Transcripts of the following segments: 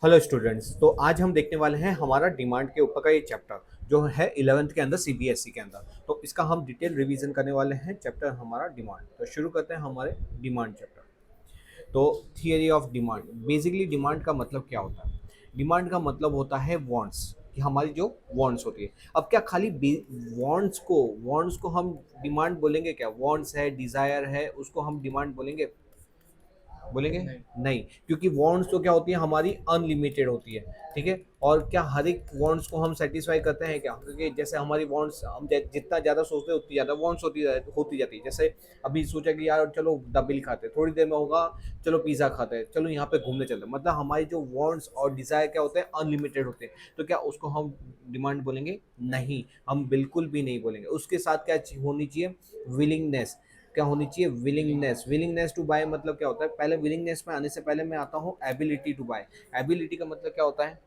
Hello students. तो आज हम देखने वाले हैं हमारा डिमांड के ऊपर का ये चैप्टर जो है 11th के अंदर सीबीएसई के अंदर। तो इसका हम डिटेल रिवीजन करने वाले हैं चैप्टर हमारा डिमांड। तो शुरू करते हैं हमारे डिमांड चैप्टर। तो theory of demand, basically demand का मतलब क्या होता है? डिमांड का मतलब होता है वांट्स, कि हमारी जो वांट्स होती है। अब क्या खाली वांट्स को हम डिमांड बोलेंगे? क्या वांट्स है, डिजायर है, उसको हम डिमांड बोलेंगे? बोलेंगे नहीं। नहीं, क्योंकि वांट्स तो क्या होती है हमारी अनलिमिटेड होती है। ठीक है। और क्या हर एक वांट्स को हम सेटिस्फाई करते हैं क्या? क्योंकि जैसे हमारी वांट्स हम जितना ज़्यादा सोचते हैं उतनी ज़्यादा वांट्स होती जाती है। जैसे अभी सोचा कि यार चलो दाबेली खाते हैं, थोड़ी देर में होगा चलो पिज़्ज़ा खाते हैं, चलो यहाँ पे घूमने चलते हैं। मतलब हमारी जो वांट्स और डिज़ायर क्या होते हैं, अनलिमिटेड होते हैं। तो क्या उसको हम डिमांड बोलेंगे? नहीं, हम बिल्कुल भी नहीं बोलेंगे। उसके साथ क्या होनी चाहिए? विलिंगनेस। क्या होनी चाहिए? विलिंगनेस। विलिंगनेस टू बाय मतलब क्या होता है? पहले विलिंगनेस में आने से पहले मैं आता हूँ एबिलिटी टू बाय। एबिलिटी का मतलब क्या होता है?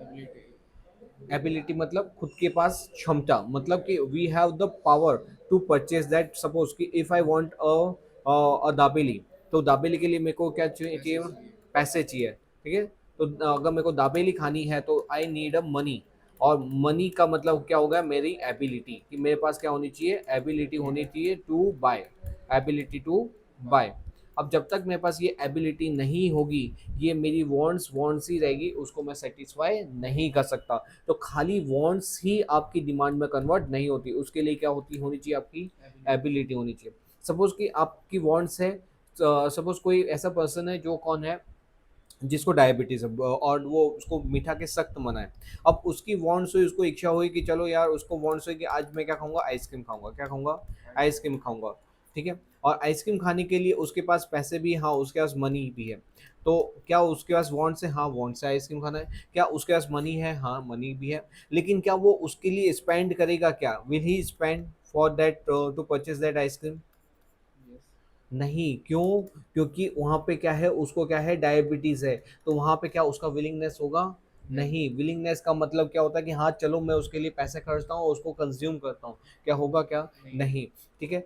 एबिलिटी। एबिलिटी मतलब खुद के पास क्षमता, मतलब कि we have the power to purchase that. Suppose कि if I want a dabeli, तो दाबेली के लिए मेरे को क्या चाहिए? पैसे चाहिए। पैसे चाहिए। ठीक है। तो अगर मेरे को दाबेली खानी है तो आई नीड अ मनी। और मनी का मतलब क्या होगा? मेरी एबिलिटी, कि मेरे पास क्या होनी चाहिए? एबिलिटी होनी चाहिए to buy. Ability to buy. Buy. अब जब तक मेरे पास ये एबिलिटी नहीं होगी, ये मेरी वांट्स वांट्स ही रहेगी, उसको मैं सेटिस्फाई नहीं कर सकता। तो खाली वांट्स ही आपकी डिमांड में कन्वर्ट नहीं होती, उसके लिए क्या होनी चाहिए? आपकी एबिलिटी। एबिलिटी होनी चाहिए। सपोज कि आपकी वांट्स है, सपोज कोई ऐसा पर्सन है जो कौन है, जिसको डायबिटीज है और वो उसको मीठा के सख्त मना है। अब उसकी वांट्स हुई, उसको इच्छा हुई कि चलो यार, उसको वांट्स हुई कि आज मैं क्या खाऊंगा? आइसक्रीम खाऊंगा। क्या खाऊंगा? Ice cream ice cream. खाऊंगा। ठीक है। और आइसक्रीम खाने के लिए उसके पास पैसे भी, हाँ उसके पास मनी भी है। तो क्या उसके पास वांट्स है? हाँ वांट्स है, आइसक्रीम खाना है। क्या उसके पास मनी है? हाँ मनी भी है। लेकिन क्या वो उसके लिए स्पेंड करेगा? क्या will he spend for that to purchase that ice cream? Yes. नहीं। क्यों? क्योंकि वहाँ पे क्या है, उसको क्या है? डायबिटीज़ है। तो वहाँ पे क्या उसका विलिंगनेस होगा? नहीं। नहीं। विलिंगनेस का मतलब क्या होता है? कि हाँ चलो मैं उसके लिए पैसे खर्चता हूँ, उसको कंज्यूम करता हूँ। क्या होगा? क्या नहीं। नहीं। ठीक है।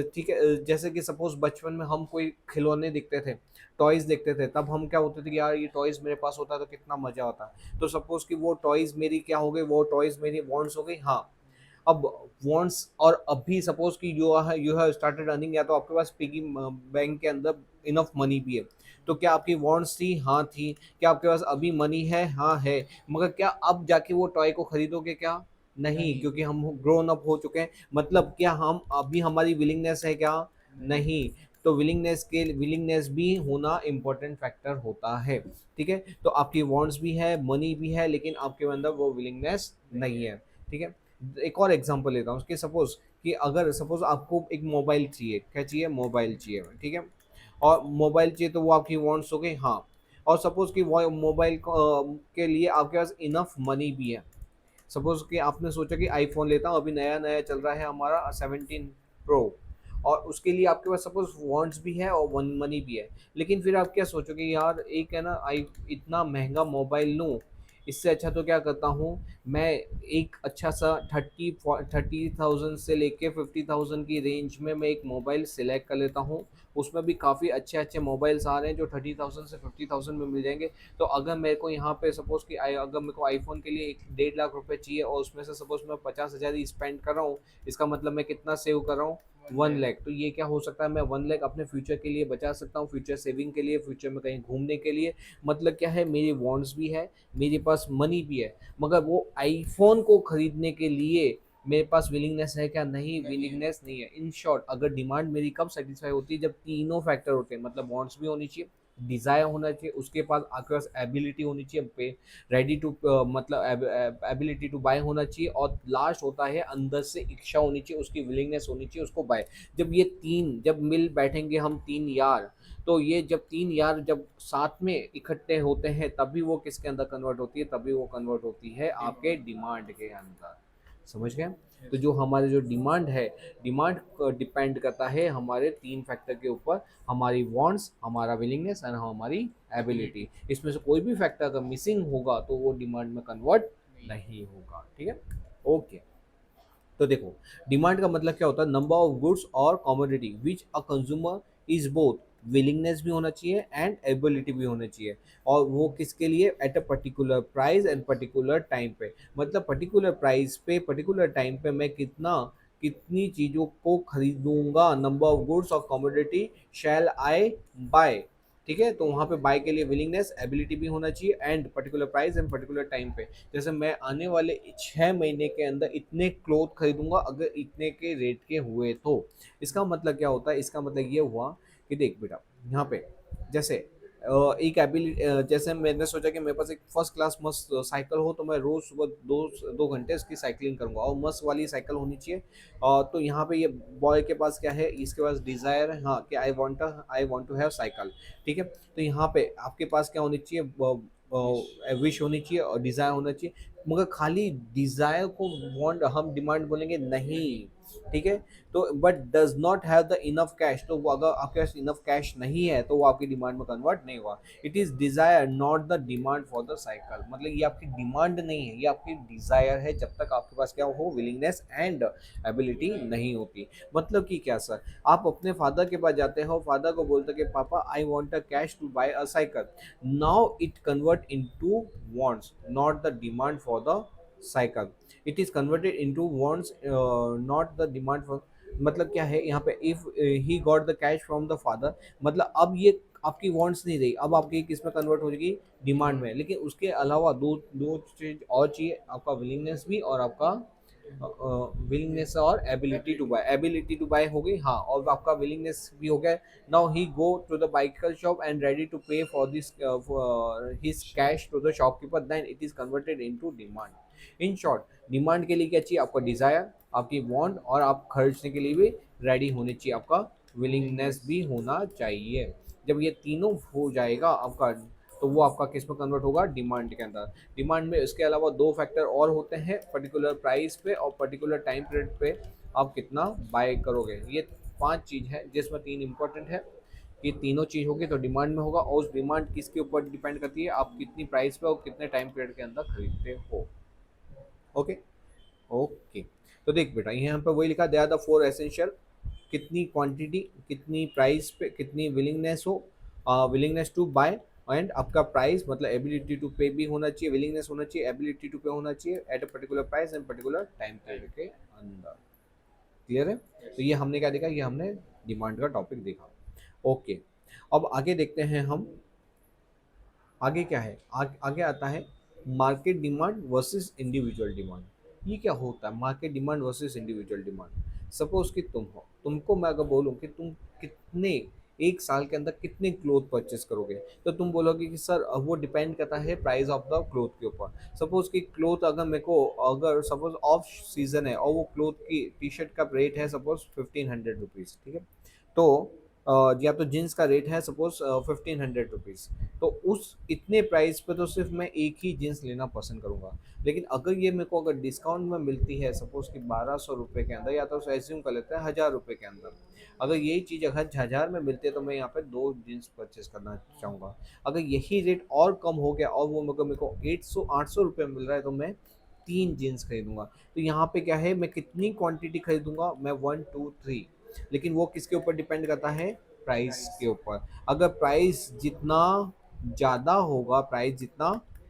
ठीक है। जैसे कि सपोज बचपन में हम कोई खिलौने देखते थे, टॉयज़ देखते थे, तब हम क्या होते थे कि यार ये टॉयज़ मेरे पास होता तो कितना मज़ा आता। तो सपोज कि वो टॉयज़ मेरी क्या हो गई? वो टॉयज़ मेरी वांट्स हो गई। हाँ। अब वांट्स, और अभी सपोज कि यू हैव स्टार्टेड अर्निंग, या तो आपके पास पिगी बैंक के अंदर इनफ मनी भी है। तो क्या आपकी वांट्स थी? हाँ थी। क्या आपके पास अभी मनी है? हाँ है। मगर क्या अब जाके वो टॉय को खरीदोगे? क्या नहीं, नहीं। क्योंकि हम ग्रोन अप हो चुके हैं। मतलब क्या हम अभी हमारी विलिंगनेस है? क्या नहीं। नहीं। तो विलिंगनेस भी होना इम्पोर्टेंट फैक्टर होता है। ठीक है। तो आपकी वांट्स भी है, मनी भी है, लेकिन आपके अंदर वो विलिंगनेस नहीं नहीं है। है। ठीक है। एक और एग्जांपल लेता हूँ कि सपोज कि अगर सपोज आपको एक मोबाइल चाहिए। क्या चाहिए? मोबाइल चाहिए। ठीक है। और मोबाइल चाहिए तो वो आपकी वांट्स हो गई। हाँ। और सपोज कि वो मोबाइल के लिए आपके पास इनफ मनी भी है। सपोज कि आपने सोचा कि आईफोन लेता हूँ, अभी नया नया चल रहा है हमारा 17 प्रो। और उसके लिए आपके पास सपोज वांट्स भी है और वन मनी भी है। लेकिन फिर आप क्या सोचोगे? यार एक है ना, आई इतना महंगा मोबाइल लूँ, इससे अच्छा तो क्या करता हूँ मैं, एक अच्छा सा 30,000 से लेके 50,000 की रेंज में मैं एक मोबाइल सिलेक्ट कर लेता हूँ। उसमें भी काफ़ी अच्छे अच्छे मोबाइल्स आ रहे हैं जो 30,000 से 50,000 में मिल जाएंगे। तो अगर मेरे को यहाँ पे सपोज कि अगर मेरे को आईफोन के लिए 1.5 लाख रुपए चाहिए, और उसमें से सपोज मैं 50,000 ही स्पेंड कर रहा हूँ, इसका मतलब मैं कितना सेव कर रहा हूँ? 1 लाख। तो ये क्या हो सकता है? मैं 1 लाख अपने फ्यूचर के लिए बचा सकता हूँ, फ्यूचर सेविंग के लिए, फ्यूचर में कहीं घूमने के लिए। मतलब क्या है, मेरी वांट्स भी है, मेरे पास मनी भी है। मगर वो आईफोन को खरीदने के लिए मेरे पास विलिंगनेस है? क्या नहीं, नहीं है। विलिंगनेस नहीं है। इन शॉर्ट, अगर डिमांड मेरी कब सेटिस्फाई होती है? जब तीनों फैक्टर होते हैं। मतलब वांट्स भी होनी चाहिए, डिजायर होना चाहिए, उसके पास आपके पास एबिलिटी होनी चाहिए पे, रेडी टू मतलब एबिलिटी टू बाय होना चाहिए, और लास्ट होता है अंदर से इच्छा होनी चाहिए, उसकी विलिंगनेस होनी चाहिए उसको बाय। जब ये तीन जब मिल बैठेंगे हम तीन यार, तो ये जब तीन यार जब साथ में इकट्ठे होते हैं, तभी वो किसके अंदर कन्वर्ट होती है? तभी वो कन्वर्ट होती है आपके डिमांड। डिमांड के अंदर। समझ गए? तो यस। जो हमारे जो डिमांड है, डिमांड डिपेंड करता है हमारे तीन फैक्टर के ऊपर। हमारी वांट्स, हमारा विलिंगनेस एंड हमारी एबिलिटी। एबिलिटी। इसमें से कोई भी फैक्टर अगर मिसिंग होगा तो वो डिमांड में कन्वर्ट नहीं होगा। नहीं होगा। ठीक है। ओके। तो देखो, डिमांड का मतलब क्या होता है? नंबर ऑफ गुड्स और commodity which a consumer is both willingness भी होना चाहिए एंड एबिलिटी भी होना चाहिए। और वो किसके लिए? At a particular price and particular time पे। मतलब पर्टिकुलर प्राइस पे पर्टिकुलर टाइम पे मैं कितनी चीज़ों को खरीदूंगा, नंबर ऑफ गुड्स और कमोडिटी शैल आई बाय। ठीक है, तो वहाँ पे बाय के लिए विलिंगनेस एबिलिटी भी होना चाहिए and particular price and particular time पे। जैसे मैं आने वाले 6 महीने के अंदर इतने क्लोथ खरीदूंगा अगर इतने के रेट के हुए तो। इसका मतलब क्या होता है? इसका मतलब ये हुआ कि देख बेटा, यहाँ पे जैसे एक एबिलिटी, जैसे मैंने सोचा कि मेरे पास एक फर्स्ट क्लास मस्त साइकिल हो तो मैं रोज सुबह 2 2 घंटे उसकी साइकिलिंग करूंगा और मस्त वाली साइकिल होनी चाहिए। तो यहाँ पे ये बॉय के पास क्या है? इसके पास डिजायर है, हाँ, कि I want to have cycle. ठीक है, तो यहाँ पे आपके पास क्या होनी विश। चाहिए? विश होनी चाहिए और डिजायर होना चाहिए। मगर खाली डिजायर को वांट हम डिमांड बोलेंगे नहीं। ठीक है, तो but does not have the enough cash, तो वो अगर आपके पास इनफ कैश नहीं है तो वो आपकी डिमांड में कन्वर्ट नहीं हुआ। It is desire not the demand for the cycle. मतलब ये आपकी डिमांड नहीं है, ये आपकी डिजायर है, जब तक आपके पास क्या हो? विलिंगनेस एंड एबिलिटी नहीं होती। मतलब कि क्या सर? आप अपने फादर के पास जाते हो, फादर को बोलते कि पापा I want a cash to buy a cycle. Now it convert into wants, not the demand for the cycle. It is converted into wants, not the demand for. मतलब क्या है यहाँ पे? If he got the cash from the father, मतलब अब ये आपकी wants नहीं रही, अब आपकी किस में कन्वर्ट हो जाएगी? डिमांड में। लेकिन उसके अलावा दो दो चीज और चाहिए, आपका विलिंगनेस भी और आपका विलिंगनेस और ability to buy. Ability to buy हो गई, हाँ, और आपका विलिंगनेस भी हो गया। Now he go to the bicycle shop and ready to pay for this his cash to the shopkeeper, then it is converted into demand. In short, demand के लिए क्या चाहिए? आपका डिजायर, आपकी वांट, और आप खर्चने के लिए भी रेडी होने चाहिए, आपका विलिंगनेस विलिंगनेस। भी होना चाहिए। जब ये तीनों हो जाएगा आपका, तो वो आपका किस में कन्वर्ट होगा? डिमांड के अंदर। डिमांड में इसके अलावा दो फैक्टर और होते हैं, पर्टिकुलर प्राइस पे और पर्टिकुलर टाइम पीरियड पे आप कितना बाय करोगे। ये 5 चीज़ है जिसमें 3 इंपॉर्टेंट है। ये तीनों चीज़ होगी तो डिमांड में होगा, और उस डिमांड किसके ऊपर डिपेंड करती है? आप कितनी प्राइस पे और कितने टाइम पीरियड के अंदर खरीदते हो। ओके। ओके, तो देख बेटा, यहाँ पे वही लिखा, दे आर द 4 एसेंशियल। कितनी क्वांटिटी, कितनी प्राइस पे, कितनी विलिंगनेस हो, विलिंगनेस टू बाय, एंड आपका प्राइस मतलब एबिलिटी टू पे भी होना चाहिए, विलिंगनेस होना चाहिए, एबिलिटी टू पे होना चाहिए at a particular price and particular time period time. के अंदर। क्लियर है? तो यस। ये हमने क्या देखा? ये हमने डिमांड का टॉपिक देखा। ओके, अब आगे देखते हैं हम। आगे क्या है? आगे आता है market demand versus individual demand. ये क्या होता है market demand versus individual demand? Suppose कि तुम हो, तुमको मैं अगर बोलूं कि तुम कितने, एक साल के अंदर कितने क्लोथ परचेस करोगे, तो तुम बोलोगे कि सर वो डिपेंड करता है प्राइस ऑफ द क्लोथ के ऊपर। सपोज कि क्लोथ अगर मेरे को, अगर सपोज ऑफ सीजन है और वो क्लोथ की टी शर्ट का रेट है सपोज 1500 रुपीज़, ठीक है, तो या तो जीन्स का रेट है सपोज 1500 रुपीज़, तो उस इतने प्राइस पे तो सिर्फ मैं एक ही जीन्स लेना पसंद करूंगा। लेकिन अगर ये मेरे को अगर डिस्काउंट में मिलती है सपोज कि 1200 रुपये के अंदर, या तो एज्यूम कर लेते हैं 1000 रुपये के अंदर, अगर यही चीज़ अगर 1000 में मिलती है तो मैं यहाँ पे 2 जीन्स परचेस करना चाहूँगा। अगर यही रेट और कम हो गया और वो मेरे को 800 800 रुपये मिल रहा है तो मैं 3 जीन्स खरीदूंगा। तो यहाँ पे क्या है? मैं कितनी क्वांटिटी खरीदूंगा? मैं 1 2 3। लेकिन वो किसके ऊपर डिपेंड करता है? Price price. के ऊपर। अगर प्राइस जितना ज़्यादा होगा, प्राइस जितना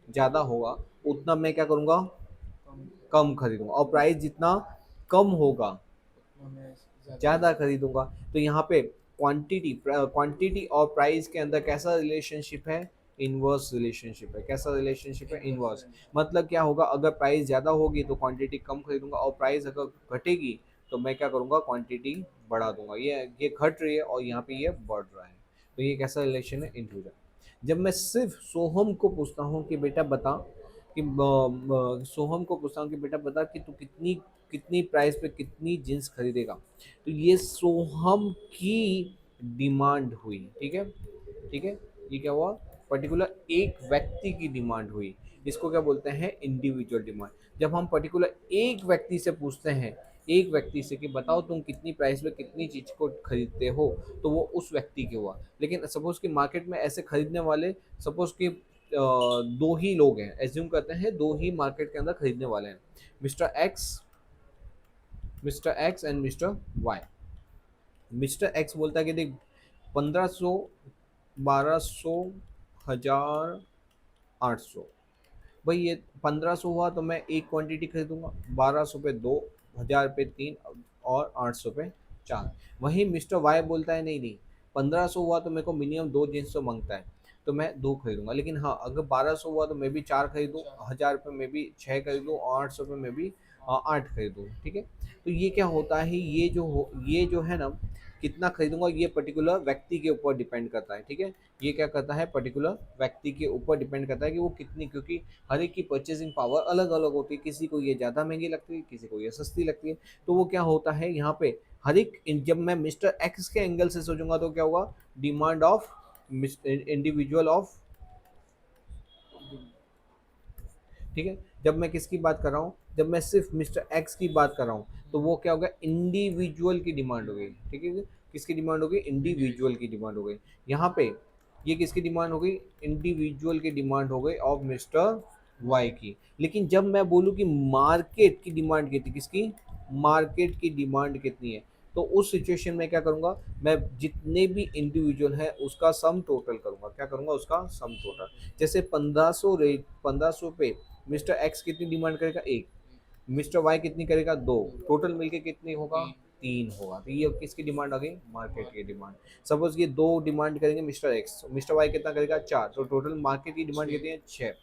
ज़्यादा होगा उतना मैं क्या करूँगा? कम। कम खरीदूंगा। और प्राइस जितना कम होगा, उतना मैं ज़्यादा ज़्यादा लूँगा। खरीदूंगा। तो यहाँ पे क्वांटिटी और प्राइस के अंदर कैसा रिलेशनशिप है? इनवर्स रिलेशनशिप है। कैसा रिलेशनशिप है? Inverse inverse. रिलेशन। मतलब क्या होगा? अगर प्राइस ज़्यादा होगी तो क्वांटिटी कम खरीदूंगा, और प्राइस अगर घटेगी तो मैं क्या करूँगा? क्वांटिटी बढ़ा दूंगा। ये घट रही है और यहाँ पे ये बढ़ रहा है। तो ये कैसा रिलेशन है? इंक्लूजन। जब मैं सिर्फ सोहम को पूछता हूँ कि बेटा बता, कि सोहम को पूछता हूँ कि बेटा बता कि तू कितनी कितनी प्राइस पे कितनी जींस खरीदेगा, तो ये सोहम की डिमांड हुई। ठीक है, ठीक है, ये क्या हुआ? पर्टिकुलर एक व्यक्ति की डिमांड हुई। इसको क्या बोलते हैं? Individual demand. जब हम पर्टिकुलर एक व्यक्ति से पूछते हैं, एक व्यक्ति से कि बताओ तुम कितनी प्राइस में कितनी चीज को खरीदते हो, तो वो उस व्यक्ति के हुआ। लेकिन सपोज कि मार्केट में ऐसे खरीदने वाले, सपोज कि 2 ही लोग हैं, एज्यूम करते हैं 2 ही मार्केट के अंदर खरीदने वाले हैं, mister X, mister X and mister Y. Mister X बोलता है कि देख 1500, 1200, 1800। भाई ये 1500 हुआ तो मैं एक क्वांटिटी खरीदूंगा, 1200 पे दो, 1000 पे तीन, और 800 पे चार। वहीं मिस्टर वाई बोलता है नहीं नहीं, 1500 हुआ तो मेरे को मिनिमम दो जींस तो मांगता है, तो मैं दो खरीदूंगा। लेकिन हाँ, अगर 1200 हुआ तो मैं भी चार खरीदूँ, चार। 1000 पे मैं भी छः खरीदूँ, और 800 पे मैं भी आठ खरीदूँ। ठीक है। तो ये क्या होता है, ये जो है ना, कितना खरीदूंगा ये पर्टिकुलर व्यक्ति के ऊपर डिपेंड करता है। ठीक है। ये क्या करता है, पर्टिकुलर व्यक्ति के ऊपर डिपेंड करता है कि वो कितनी, क्योंकि हर एक की परचेसिंग पावर अलग अलग होती है, किसी को ये ज़्यादा महंगी लगती है, किसी को ये सस्ती लगती है। तो वो क्या होता है यहाँ पे, हर एक जब मैं मिस्टर एक्स के एंगल से सोचूंगा तो क्या होगा, डिमांड ऑफ इंडिविजुअल ऑफ, ठीक है। जब मैं किसकी बात कर रहा हूँ, जब मैं सिर्फ मिस्टर एक्स की बात कर रहा हूँ, तो वो क्या होगा, इंडिविजुअल की डिमांड हो गई। ठीक है। किसकी डिमांड हो गई, इंडिविजुअल की डिमांड हो गई। यहाँ पे ये किसकी डिमांड हो गई, इंडिविजुअल की डिमांड हो गई ऑफ मिस्टर वाई की। लेकिन जब मैं बोलूँ कि मार्केट की डिमांड कितनी, किसकी, मार्केट की डिमांड कितनी है, तो उस सिचुएशन में क्या करूंगा, मैं जितने भी इंडिविजुअल है उसका सम टोटल करूंगा। क्या करूंगा, उसका सम टोटल। जैसे 1500 रेट, 1500 पे मिस्टर एक्स कितनी डिमांड करेगा, एक, मिस्टर वाई कितनी करेगा, दो, टोटल मिलके कितनी होगा, तीन। तीन होगा। तो ये किसकी डिमांड आ गई, मार्केट की डिमांड। सपोज ये दो डिमांड करेंगे मिस्टर एक्स, मिस्टर वाई कितना करेगा, चार, तो टोटल मार्केट की डिमांड कितनी है, छः।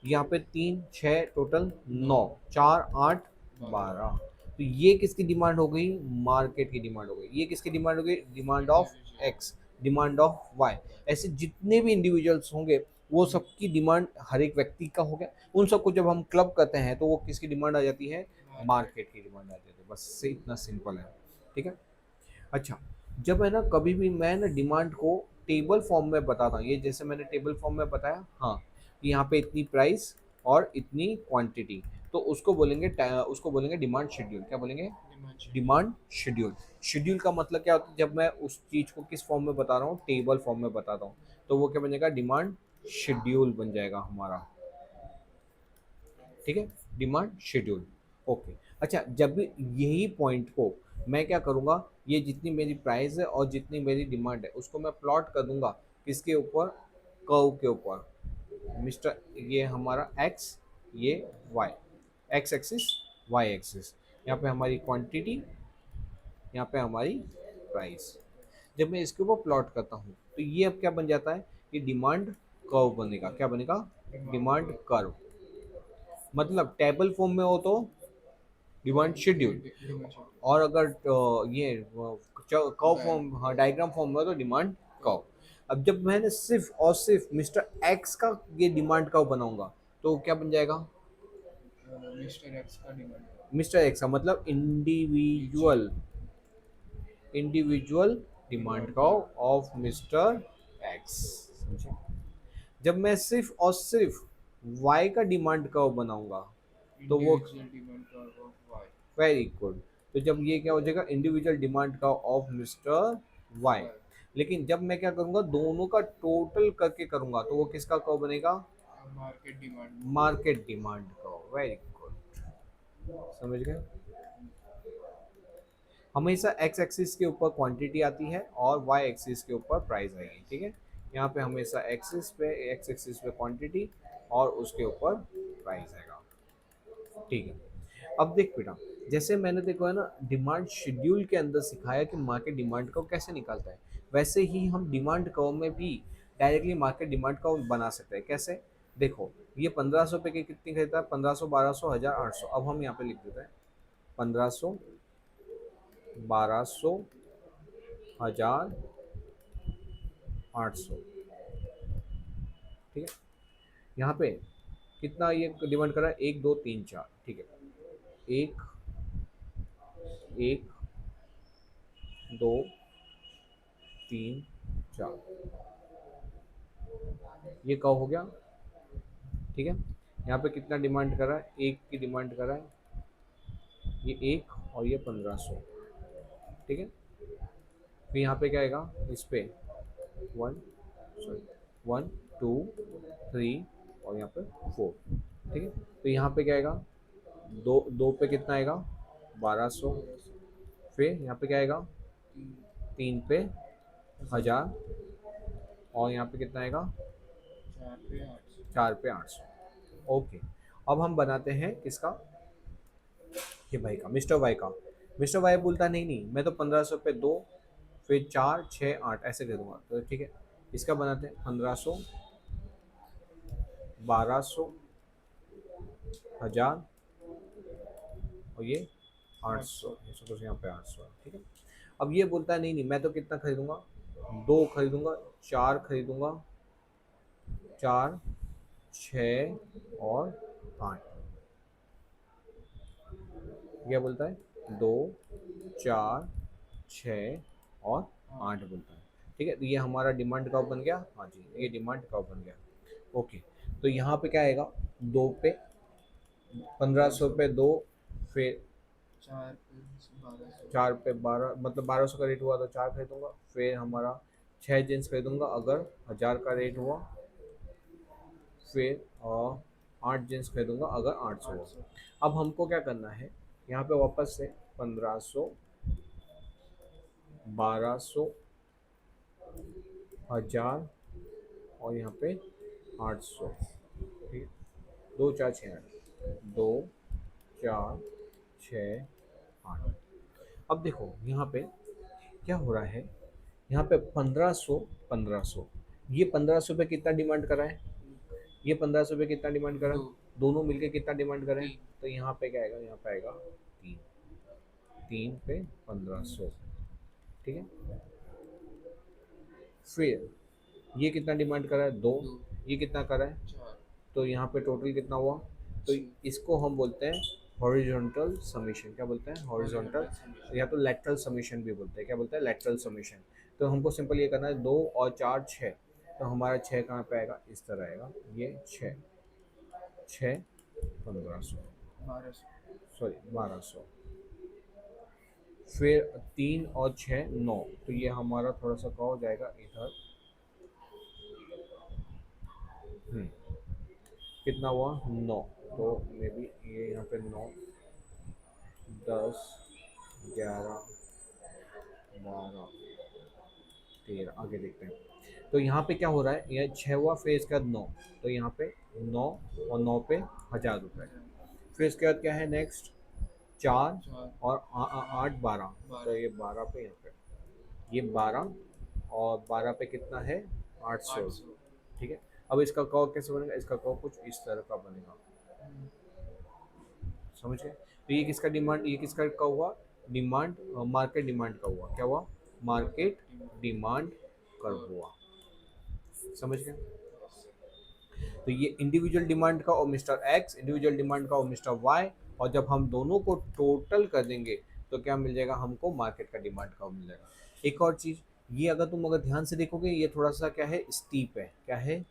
यहाँ पे तीन छः, टोटल नौ, चार आठ, बारह। तो ये किसकी डिमांड हो गई, मार्केट की डिमांड हो गई। ये किसकी डिमांड हो गई, demand of X, demand of Y. ऐसे जितने भी इंडिविजुअल्स होंगे वो सबकी डिमांड हर एक व्यक्ति का हो गया। उन सबको जब हम क्लब करते हैं तो वो किसकी डिमांड आ जाती है, मार्केट की डिमांड आ जाती है। बस से इतना सिंपल है। ठीक है। अच्छा, जब है ना कभी भी मैं ना डिमांड को टेबल फॉर्म में बताता हूँ, ये जैसे मैंने टेबल फॉर्म में बताया, हाँ, कि यहाँ पे इतनी प्राइस और इतनी क्वांटिटी, तो उसको बोलेंगे डिमांड शेड्यूल। क्या बोलेंगे, डिमांड शेड्यूल। शेड्यूल का मतलब क्या होता है, जब मैं उस चीज़ को किस फॉर्म में बता रहा हूँ, टेबल फॉर्म में बताता हूँ, तो वो क्या बनेगा, डिमांड शेड्यूल बन जाएगा हमारा। ठीक है, डिमांड शेड्यूल। ओके। अच्छा, जब भी यही पॉइंट को मैं क्या करूँगा, ये जितनी मेरी प्राइस है और जितनी मेरी डिमांड है उसको मैं प्लॉट कर दूंगा किसके ऊपर, कर्व के ऊपर। मिस्टर ये हमारा एक्स, ये Y, X axis, Y axis. यहाँ पे हमारी क्वांटिटी, यहाँ पे हमारी प्राइस। जब मैं इसके ऊपर प्लॉट करता हूँ तो ये अब क्या बन जाता है, ये डिमांड कर्व बनेगा। क्या बनेगा, डिमांड कर्व। मतलब टेबल फॉर्म में हो तो डिमांड शेड्यूल, और अगर ये कर्व फॉर्म, हाँ, डायग्राम फॉर्म में हो तो डिमांड कर्व। अब जब मैंने सिर्फ और सिर्फ मिस्टर एक्स का ये डिमांड कर्व बनाऊंगा तो क्या बन जाएगा, मिस्टर एक्स का डिमांड मिस्टर एक्स का मतलब individual, individual demand curve of mister x. समझे। जब मैं सिर्फ और सिर्फ वाई का डिमांड कर्व बनाऊंगा तो वो, individual demand curve of Y. Very good. तो जब ये क्या हो जाएगा, individual demand curve of mister Y. लेकिन जब मैं क्या करूंगा, दोनों का टोटल करके करूंगा तो वो किसका कर्व बनेगा, market demand. Market demand curve. Very good, समझ गए। हमेशा एक्स एक्सिस के ऊपर क्वांटिटी आती है और वाई एक्सिस के ऊपर प्राइस आएगी। ठीक है। यहाँ पे हमेशा एक्स एक्सिस पे क्वांटिटी और उसके ऊपर प्राइस आएगा। ठीक है। अब देख बेटा, जैसे मैंने देखो है ना डिमांड शेड्यूल के अंदर सिखाया कि मार्केट डिमांड कर्व कैसे निकालता है, वैसे ही हम डिमांड कर्व में भी डायरेक्टली मार्केट डिमांड कर्व बना सकते हैं। कैसे, देखो ये 1500 पे की कितनी खरीदता है, 1500, 1200, 1000, 800। अब हम यहाँ पे लिख देते हैं 1500, 1200, 1000, 800। ठीक है। यहाँ पे कितना ये डिमांड कर रहा है, एक दो तीन चार। ठीक है, एक, एक, दो, तीन, चार, ये कब हो गया। ठीक है। यहाँ पे कितना डिमांड कर रहा है, एक की डिमांड कर रहा है, ये एक और ये 1500। ठीक है। फिर यहाँ पे क्या आएगा, इस पे one, sorry, one, two, three, और यहाँ पे फोर। ठीक है। तो यहाँ पे क्या आएगा, दो, दो पे कितना आएगा, 1200। फिर यहाँ पे क्या आएगा, तीन। तीन पे 1000 और यहाँ पे कितना आएगा 4 पे 800। 4 पे 800। ओके, अब हम बनाते हैं किसका, ये भाई का, मिस्टर वाई का। मिस्टर वाई बोलता नहीं नहीं मैं तो 1500 पे 2, फिर 4 6 8 ऐसे दे दूंगा, तो ठीक है इसका बनाते हैं 1500, 1200, 1000 और ये 800। 800। सपोज यहाँ पे 800 है, ठीक है। अब ये बोलता है नहीं नहीं मैं तो कितना खरीदूंगा, 2 खरीदूंगा, 4 खरीदूंगा, 4 6 और 8। क्या बोलता है 2 4 6 और 8 बोलता है, ठीक है। तो ये हमारा डिमांड कर्व बन गया, हाँ जी ये डिमांड कर्व बन गया। ओके, तो यहाँ पे क्या आएगा 2 पे 1500 पे 2, फिर 4 पे 1200। 4 पे 12, मतलब 1200 का रेट हुआ तो 4 खरीदूंगा, फिर हमारा 6 जींस खरीदूंगा अगर 1000 का रेट हुआ, फिर 8 जींस खरीदूंगा अगर 800 हुआ। 800। अब हमको क्या करना है, यहाँ पे वापस से 1500, 1200, 1000 और यहाँ पे 800, ठीक है। 2 4 6 8, 2 4 6 8। अब देखो यहाँ पे क्या हो रहा है, यहाँ पे 1500 1500, ये 1500 पे कितना डिमांड करा है, ये 1500 पे कितना डिमांड करा है, 2 दोनों मिलके कितना डिमांड करें, 3। तो यहाँ पे क्या आएगा, यहाँ पे आएगा 3, 3 पे 1500, ठीक है। फिर ये कितना डिमांड करा है 2, 2 ये कितना करा है, 4 तो यहाँ पे टोटल कितना हुआ, तो 6। इसको हम बोलते हैं हॉरिजॉन्टल समीशन। क्या बोलते हैं हॉरिजॉन्टल, हॉरिजॉन्टल समीशन। या तो लेटरल समीशन भी बोलते हैं, क्या बोलते हैं लेटरल समीशन। तो हमको सिंपल ये करना है 2 और 4 6, तो हमारा 6 कहाँ पे आएगा, इस तरह आएगा, ये 6 6 1500, 1200। सॉरी 1200, फिर 3 और 6 9, तो ये हमारा थोड़ा सा कम हो जाएगा इधर। कितना हुआ 9, तो मे बी ये यहाँ पे 9 10 11 12 13, आगे देखते हैं। तो यहाँ पे क्या हो रहा है, ये 6 हुआ, फिर इसके बाद 9, तो यहाँ पे 9 और 9 पे 1000 रुपये। फिर इसके बाद क्या है नेक्स्ट 4 4 और 8 12, तो 12। ये 12 पे यहाँ पे, ये 12 और 12 पे कितना है 800, 800। ठीक है। अब इसका कर्व कैसे बनेगा, इसका कर्व कुछ इस तरह का बनेगा, समझ गए। तो ये किसका डिमांड, ये किसका का हुआ डिमांड, मार्केट डिमांड का हुआ, क्या हुआ मार्केट डिमांड कर्व हुआ, समझ गए। तो ये इंडिविजुअल डिमांड का और मिस्टर एक्स, इंडिविजुअल डिमांड का और मिस्टर वाई, और जब हम दोनों को टोटल कर देंगे तो क्या मिल जाएगा हमको, मार्केट का डिमांड का मिल जाएगा। एक और चीज़, ये अगर तुम अगर ध्यान से देखोगे ये थोड़ा सा क्या है स्टीप है, क्या है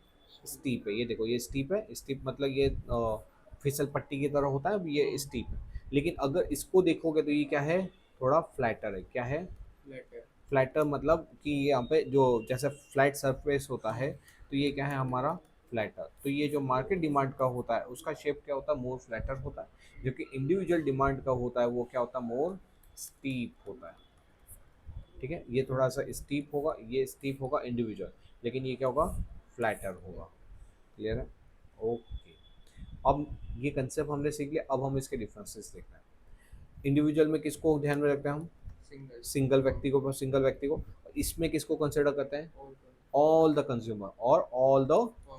स्टीप है, ये देखो ये स्टीप है, स्टीप मतलब ये फिसल पट्टी की तरह होता है, ये स्टीप है। लेकिन अगर इसको देखोगे तो ये क्या है, थोड़ा फ्लैटर है, क्या है लेटर। फ्लैटर, मतलब कि ये यहाँ पे जो जैसे फ्लैट सरफेस होता है, तो ये क्या है हमारा फ्लैटर। तो ये जो मार्केट डिमांड का होता है उसका शेप क्या होता है, मोर फ्लैटर होता है, जो कि इंडिविजुअल डिमांड का होता है वो क्या होता है, मोर स्टीप होता है, ठीक है। ये थोड़ा सा स्टीप होगा, ये स्टीप होगा इंडिविजुअल, लेकिन ये क्या होगा फ्लैटर होगा, क्लियर है। ओके, अब ये कंसेप्ट हमने सीख लिया, अब हम इसके डिफरेंसेस देखते हैं। इंडिविजुअल में किसको ध्यान में रखते हैं हम, सिंगल। सिंगल व्यक्ति को, सिंगल व्यक्ति को। इसमें किसको कंसिडर करते हैं, ऑल ऑल द कंज्यूमर और ऑल द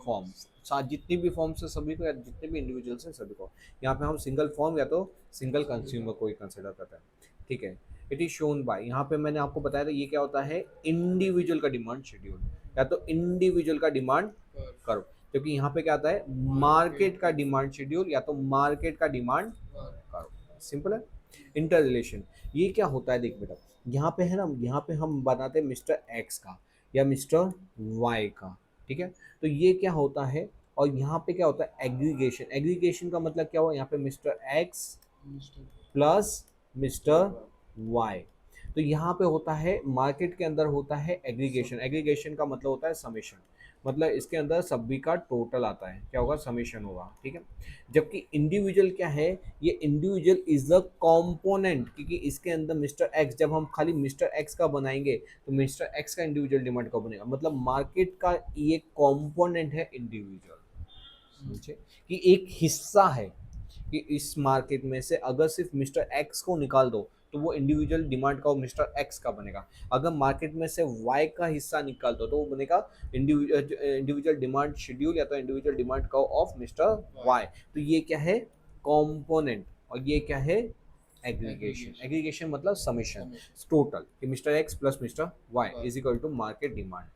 फॉर्म्स। फॉर्म्स, जितनी भी फॉर्म्स है सभी को, या जितने भी इंडिविजुअल्स हैं सभी को। यहाँ पे हम सिंगल फॉर्म या तो सिंगल कंज्यूमर को ही कंसिडर करते हैं, ठीक है। इट इज शोन बाय, यहाँ पे मैंने आपको बताया था ये क्या होता है, इंडिविजुअल का डिमांड शेड्यूल या तो इंडिविजुअल का डिमांड कर्व। कर्व, क्योंकि यहाँ पे क्या आता है मार्केट का डिमांड शेड्यूल या तो मार्केट का डिमांड कर्व, सिंपल है। इंटर रिलेशन, ये क्या होता है देख बेटा, यहाँ पे है ना, यहाँ पे हम बनाते हैं मिस्टर एक्स का या मिस्टर वाई का, ठीक है। तो ये क्या होता है, और यहाँ पे क्या होता है एग्रीगेशन, एग्रीगेशन का मतलब क्या हुआ, यहाँ पे mister X mister plus mister Y. तो यहाँ पे होता है मार्केट के अंदर होता है एग्रीगेशन, एग्रीगेशन का मतलब होता है समेशन, मतलब इसके अंदर सभी का टोटल आता है, क्या होगा, समेशन होगा, ठीक है। जबकि इंडिविजुअल क्या है, ये इंडिविजुअल इज द कंपोनेंट, क्योंकि इसके अंदर मिस्टर एक्स, जब हम खाली मिस्टर एक्स का बनाएंगे तो मिस्टर एक्स का इंडिविजुअल डिमांड का बनेगा, मतलब मार्केट का ये कंपोनेंट है इंडिविजुअल, समझे, कि एक हिस्सा है, कि इस मार्केट में से अगर सिर्फ मिस्टर एक्स को निकाल दो तो वो इंडिविजुअल डिमांड का मिस्टर एक्स का बनेगा, अगर मार्केट में से वाई का हिस्सा निकाल दो तो वो बनेगा इंडिविजुअल डिमांड शेड्यूल या तो इंडिविजुअल डिमांड का ऑफ मिस्टर वाई। तो ये क्या है, कंपोनेंट, और ये क्या है, एग्रीगेशन। एग्रीगेशन मतलब समेशन, टोटल, कि mister X plus mister Y is equal to market demand,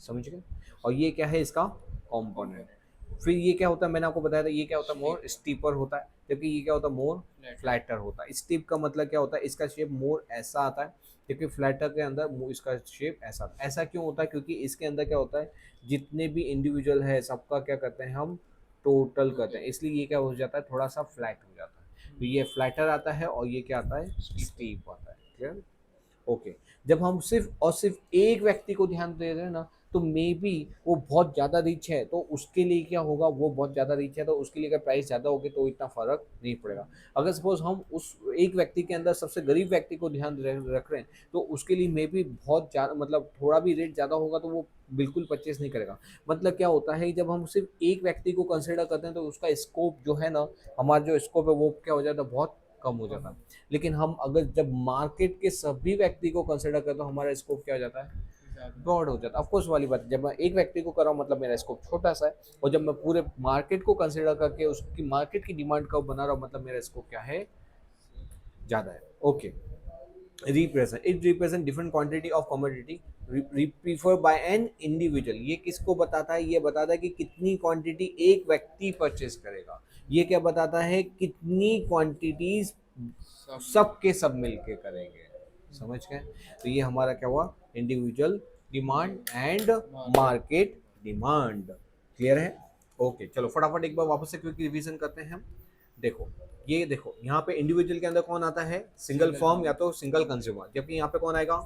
समझ गए। और ये क्या है, इसका कंपोनेंट। फिर ये क्या होता है, मैंने आपको बताया था, ये क्या होता है, मोर स्टीपर होता है, जबकि ये क्या होता है, मोर फ्लैटर होता है। स्टीप का मतलब क्या होता है, इसका शेप मोर ऐसा आता है, क्योंकि फ्लैटर के अंदर इसका शेप ऐसा आता है। ऐसा क्यों होता है, क्योंकि इसके अंदर क्या होता है, जितने भी इंडिविजुअल है सबका क्या करते हैं हम, टोटल करते हैं, इसलिए ये क्या हो जाता है, थोड़ा सा फ्लैट हो जाता है। तो ये फ्लैटर आता है और ये क्या आता है, स्टीप आता है, क्लियर। ओके, जब हम सिर्फ और सिर्फ एक व्यक्ति को ध्यान दे रहे हैं ना, तो मे बी वो बहुत ज़्यादा रिच है, तो उसके लिए क्या होगा, वो बहुत ज़्यादा रिच है तो उसके लिए अगर प्राइस ज़्यादा होगी तो इतना फर्क नहीं पड़ेगा। अगर सपोज हम उस एक व्यक्ति के अंदर सबसे गरीब व्यक्ति को ध्यान रख रहे हैं तो उसके लिए मे बी बहुत ज़्यादा, मतलब थोड़ा भी रेट ज़्यादा होगा तो वो बिल्कुल परचेस नहीं करेगा। मतलब क्या होता है, जब हम सिर्फ एक व्यक्ति को कंसिडर करते हैं तो उसका स्कोप जो है ना, हमारा जो स्कोप है वो क्या हो जाता है, बहुत कम हो जाता है। लेकिन हम अगर जब मार्केट के सभी व्यक्ति को कंसिडर करें तो हमारा स्कोप क्या हो जाता है, ब्रॉड हो जाता है। ऑफकोर्स वाली बात है, जब मैं एक व्यक्ति को कर रहा हूँ मतलब मेरा स्कोप छोटा सा है, और जब मैं पूरे मार्केट को कंसिडर करके उसकी मार्केट की डिमांड का बना रहा हूँ मतलब मेरा स्कोप क्या है, ज़्यादा है। Okay, represent, it represent different quantity of commodity prefer by an individual. ये किसको बताता है, ये बताता है कि कितनी क्वांटिटी एक व्यक्ति परचेस करेगा। ये क्या बताता है, कितनी क्वांटिटीज सब के सब मिलके करेंगे, समझ गए। तो ये हमारा क्या हुआ, individual demand and market demand, clear है। ओके, चलो फटाफट एक बार वापस से क्विक रिवीजन करते हैं हम। देखो, ये देखो यहाँ पे इंडिविजुअल के अंदर कौन आता है, सिंगल फर्म या तो सिंगल कंज्यूमर, जबकि यहाँ पे कौन आएगा,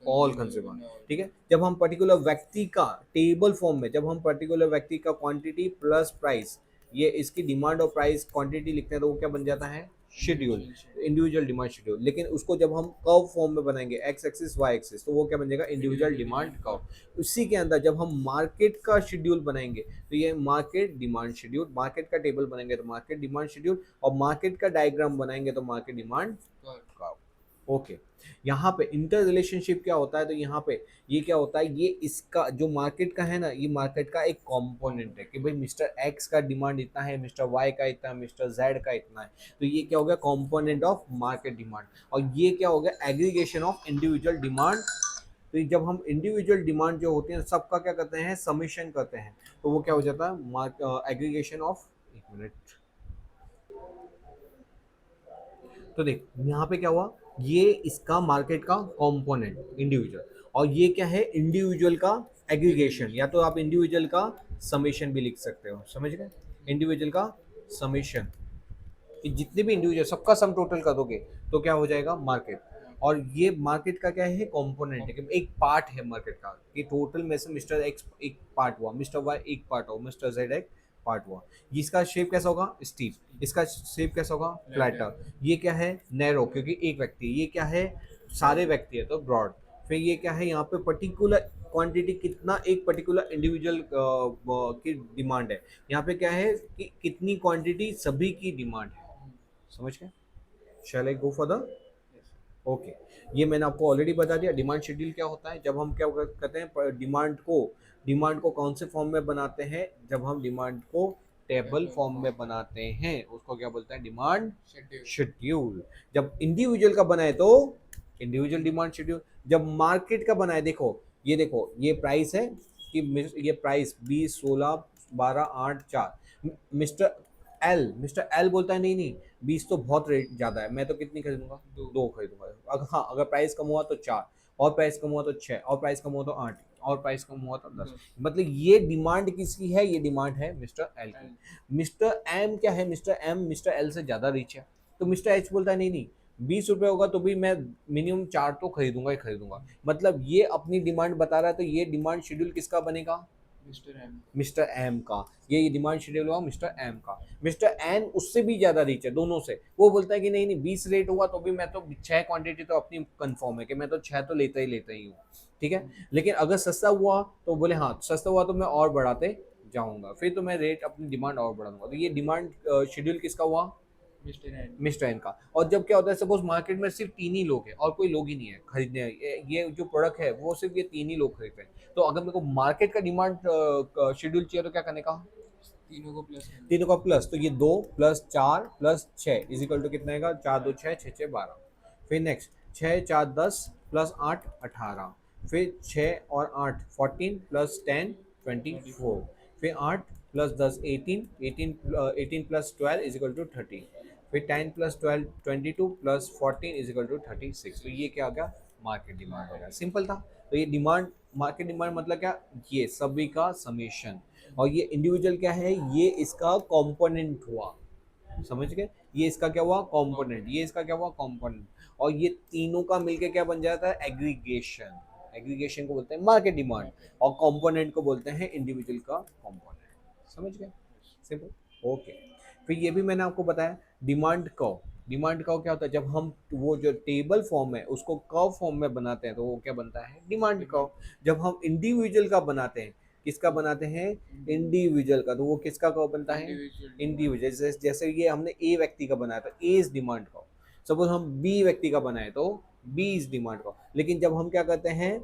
ऑल कंज्यूमर, ठीक है। जब हम पर्टिकुलर व्यक्ति का टेबल फॉर्म में, जब हम पर्टिकुलर व्यक्ति का क्वांटिटी प्लस प्राइस, ये इसकी डिमांड और प्राइस क्वांटिटी लिखते हैं तो वो क्या बन जाता है, शेड्यूल, इंडिविजुअल डिमांड शेड्यूल। लेकिन उसको जब हम कर्व फॉर्म में बनाएंगे, एक्स एक्सिस वाई एक्सिस, तो वो क्या बन जाएगा, इंडिविजुअल डिमांड कर्व। उसी के अंदर जब हम मार्केट का शेड्यूल बनाएंगे तो ये मार्केट डिमांड शेड्यूल, मार्केट का टेबल बनाएंगे तो मार्केट डिमांड शेड्यूल, और मार्केट का डायग्राम बनाएंगे तो मार्केट डिमांड कर्व। ओके, यहाँ पे इंटर रिलेशनशिप क्या होता है, तो यहाँ पे ये क्या होता है, ये इसका जो मार्केट का है ना, ये मार्केट का एक कंपोनेंट है कि भाई मिस्टर एक्स का डिमांड इतना है, मिस्टर वाई का इतना है, मिस्टर जेड का इतना है। तो ये क्या हो गया, कंपोनेंट ऑफ मार्केट डिमांड। और ये क्या हो गया, एग्रीगेशन ऑफ इंडिविजुअल डिमांड। तो जब हम इंडिविजुअल डिमांड जो होते हैं सबका क्या करते हैं, समीशन करते हैं, तो वो क्या हो जाता है, एग्रीगेशन ऑफ, एक मिनट, तो देख यहाँ पे क्या हुआ, ये इसका मार्केट का कंपोनेंट इंडिविजुअल, और ये क्या है, इंडिविजुअल का एग्रीगेशन, या तो आप इंडिविजुअल का समेशन भी लिख सकते हो, समझ गए, इंडिविजुअल का समेशन, कि जितने भी इंडिविजुअल सबका सम टोटल कर दोगे तो क्या हो जाएगा, मार्केट। और ये मार्केट का क्या है, कंपोनेंट है, कि एक पार्ट है मार्केट का, कि टोटल में से मिस्टर एक्स एक पार्ट हुआ, मिस्टर वाई एक पार्ट हुआ, मिस्टर जेड एक पार्ट हुआ। इसका शेप कैसा होगा, स्टीप, इसका शेप कैसा होगा, फ्लैटर। ये क्या है, नैरो, क्योंकि एक व्यक्ति, ये क्या है, सारे व्यक्ति है तो ब्रॉड। फिर ये क्या है, यहाँ पे पर्टिकुलर क्वांटिटी, कितना एक पर्टिकुलर इंडिविजुअल की डिमांड है, यहाँ पे क्या है कि कितनी क्वांटिटी सभी की डिमांड है, समझ गए। शैल आई गो फॉर द, ओके, ये मैंने आपको ऑलरेडी बता दिया। डिमांड शेड्यूल क्या होता है, जब हम क्या करते हैं, डिमांड को कौन से फॉर्म में बनाते हैं, जब हम डिमांड को टेबल फॉर्म में बनाते हैं उसको क्या बोलते हैं, डिमांड शेड्यूल। जब इंडिविजुअल का बनाए तो इंडिविजुअल डिमांड शेड्यूल, जब मार्केट का बनाए, देखो ये, देखो ये प्राइस है, कि ये प्राइस 20 16 12 8 4, मिस्टर एल बोलता है नहीं नहीं, 20 तो बहुत रेट ज़्यादा है, मैं तो कितनी खरीदूंगा, दो खरीदूंगा। अगर हाँ, अगर प्राइस कम हुआ तो 4, और प्राइस कम हुआ तो 6, और प्राइस कम हुआ तो 8, और प्राइस कम हुआ तो 10। मतलब ये डिमांड किसकी है, ये डिमांड है मिस्टर एल की। मिस्टर एम क्या है, मिस्टर एम मिस्टर एल से ज़्यादा रिच है, तो मिस्टर एच बोलता है नहीं नहीं, 20 रुपये होगा तो भी मैं मिनिमम 4 तो खरीदूंगा ही खरीदूंगा। मतलब ये अपनी डिमांड बता रहा है, तो ये डिमांड शेड्यूल किसका बनेगा, मिस्टर एम। मिस्टर एम का, ये डिमांड शेड्यूल हुआ मिस्टर एम का। मिस्टर एन उससे भी ज्यादा रीच है दोनों से, वो बोलता है कि नहीं नहीं 20 रेट हुआ तो भी मैं तो 6 क्वांटिटी तो अपनी कंफर्म है कि मैं तो 6 तो लेता ही हूँ, ठीक है। लेकिन अगर सस्ता हुआ तो बोले हाँ सस्ता हुआ तो मैं और बढ़ाते जाऊंगा, फिर तो मैं रेट अपनी डिमांड और बढ़ा दूंगा। तो ये डिमांड शेड्यूल किसका हुआ, मिस्टर एम। मिस्टर एन का। और जब क्या होता है सपोज मार्केट में सिर्फ 3 ही लोग हैं और कोई लोग ही नहीं है खरीदने, ये जो प्रोडक्ट है वो सिर्फ ये 3 ही लोग खरीदते हैं, तो अगर मेरे को मार्केट का डिमांड शेड्यूल चाहिए तो क्या करने का, तीनों को प्लस करना। तीनों का प्लस, तो ये 2 plus 4 plus 6 is equal to कितना आएगा, 4 2 6 6 6 12। फिर नेक्स्ट 6 4 10 प्लस 8 18, फिर 6 और 8 14 प्लस 10 24, फिर 8 plus 10 18 18 plus 12 is equal to 30, फिर 10 plus 12 22 plus 14 is equal to 36। तो ये क्या आ गया, मार्केट डिमांड हो गया, सिंपल था। तो ये डिमांड, मार्केट डिमांड मतलब क्या, ये सभी का समेशन, और ये इंडिविजुअल क्या है, ये इसका कंपोनेंट हुआ, समझ गए, ये इसका क्या हुआ कंपोनेंट, ये इसका क्या हुआ कंपोनेंट, और ये तीनों का मिलके क्या बन जाता है एग्रीगेशन। एग्रीगेशन को बोलते हैं मार्केट डिमांड, और कंपोनेंट को बोलते हैं इंडिविजुअल का कंपोनेंट, समझ गए, सिंपल, ओके। फिर ये भी मैंने आपको बताया डिमांड कर्व। डिमांड कर्व क्या होता है, जब हम वो जो टेबल फॉर्म है उसको कर्व फॉर्म में बनाते हैं तो वो क्या बनता है डिमांड कर्व। जब हम इंडिविजुअल का बनाते हैं, किसका बनाते हैं, इंडिविजुअल का, तो वो किसका कर्व बनता है, इंडिविजुअल। जैसे ये हमने ए व्यक्ति का बनाया था, ए इज डिमांड कर्व। सपोज हम बी व्यक्ति का बनाए तो बी इज डिमांड कर्व। लेकिन जब हम क्या करते हैं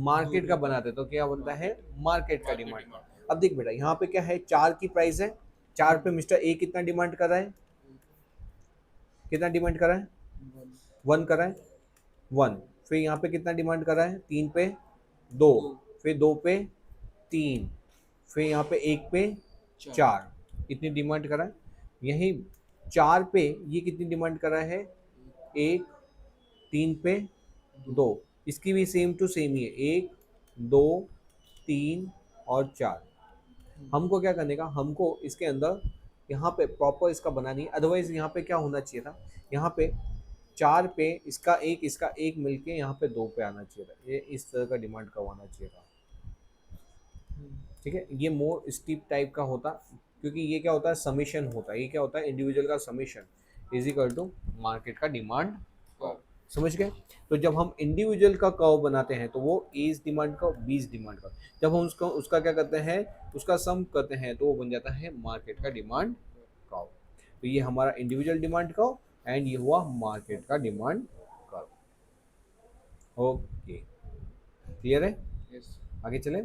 मार्केट का बनाते हैं तो क्या बनता है मार्केट का डिमांड कर्व। अब देख बेटा यहाँ पे क्या है, 4 की प्राइस है, 4 पे मिस्टर ए कितना डिमांड कर रहा है, कितना डिमांड कर रहा है, 1 कर रहा है, 1। फिर यहाँ पे कितना डिमांड कर रहा है, 3 पे 2, फिर 2 पे 3, फिर यहाँ पे 1 पे 4, इतनी डिमांड कर रहा है। यही 4 पे ये कितनी डिमांड कर रहा है, 1, 3 पे 2, इसकी भी सेम टू सेम ही है, 1 2 3 और 4। हमको क्या करने का, हमको इसके अंदर यहाँ पे प्रॉपर इसका बनानी है, अदरवाइज यहाँ पे क्या होना चाहिए था, यहाँ पे 4 पे इसका एक मिलके यहाँ पे 2 पे आना चाहिए था, ये इस तरह का डिमांड करवाना चाहिए था, ठीक है। ये मोर स्टीप टाइप का होता, क्योंकि ये क्या होता है समीशन होता है, ये क्या होता है इंडिविजुअल का summation is equal to market का डिमांड, समझ गए। तो जब हम इंडिविजुअल का कर्व बनाते हैं तो वो A is demand curve, B is demand curve, जब हम उसका क्या करते हैं उसका सम करते हैं तो वो बन जाता है मार्केट का डिमांड कर्व। तो ये हमारा इंडिविजुअल डिमांड कर्व एंड ये हुआ मार्केट का डिमांड कर्व, ओके क्लियर है, आगे चले,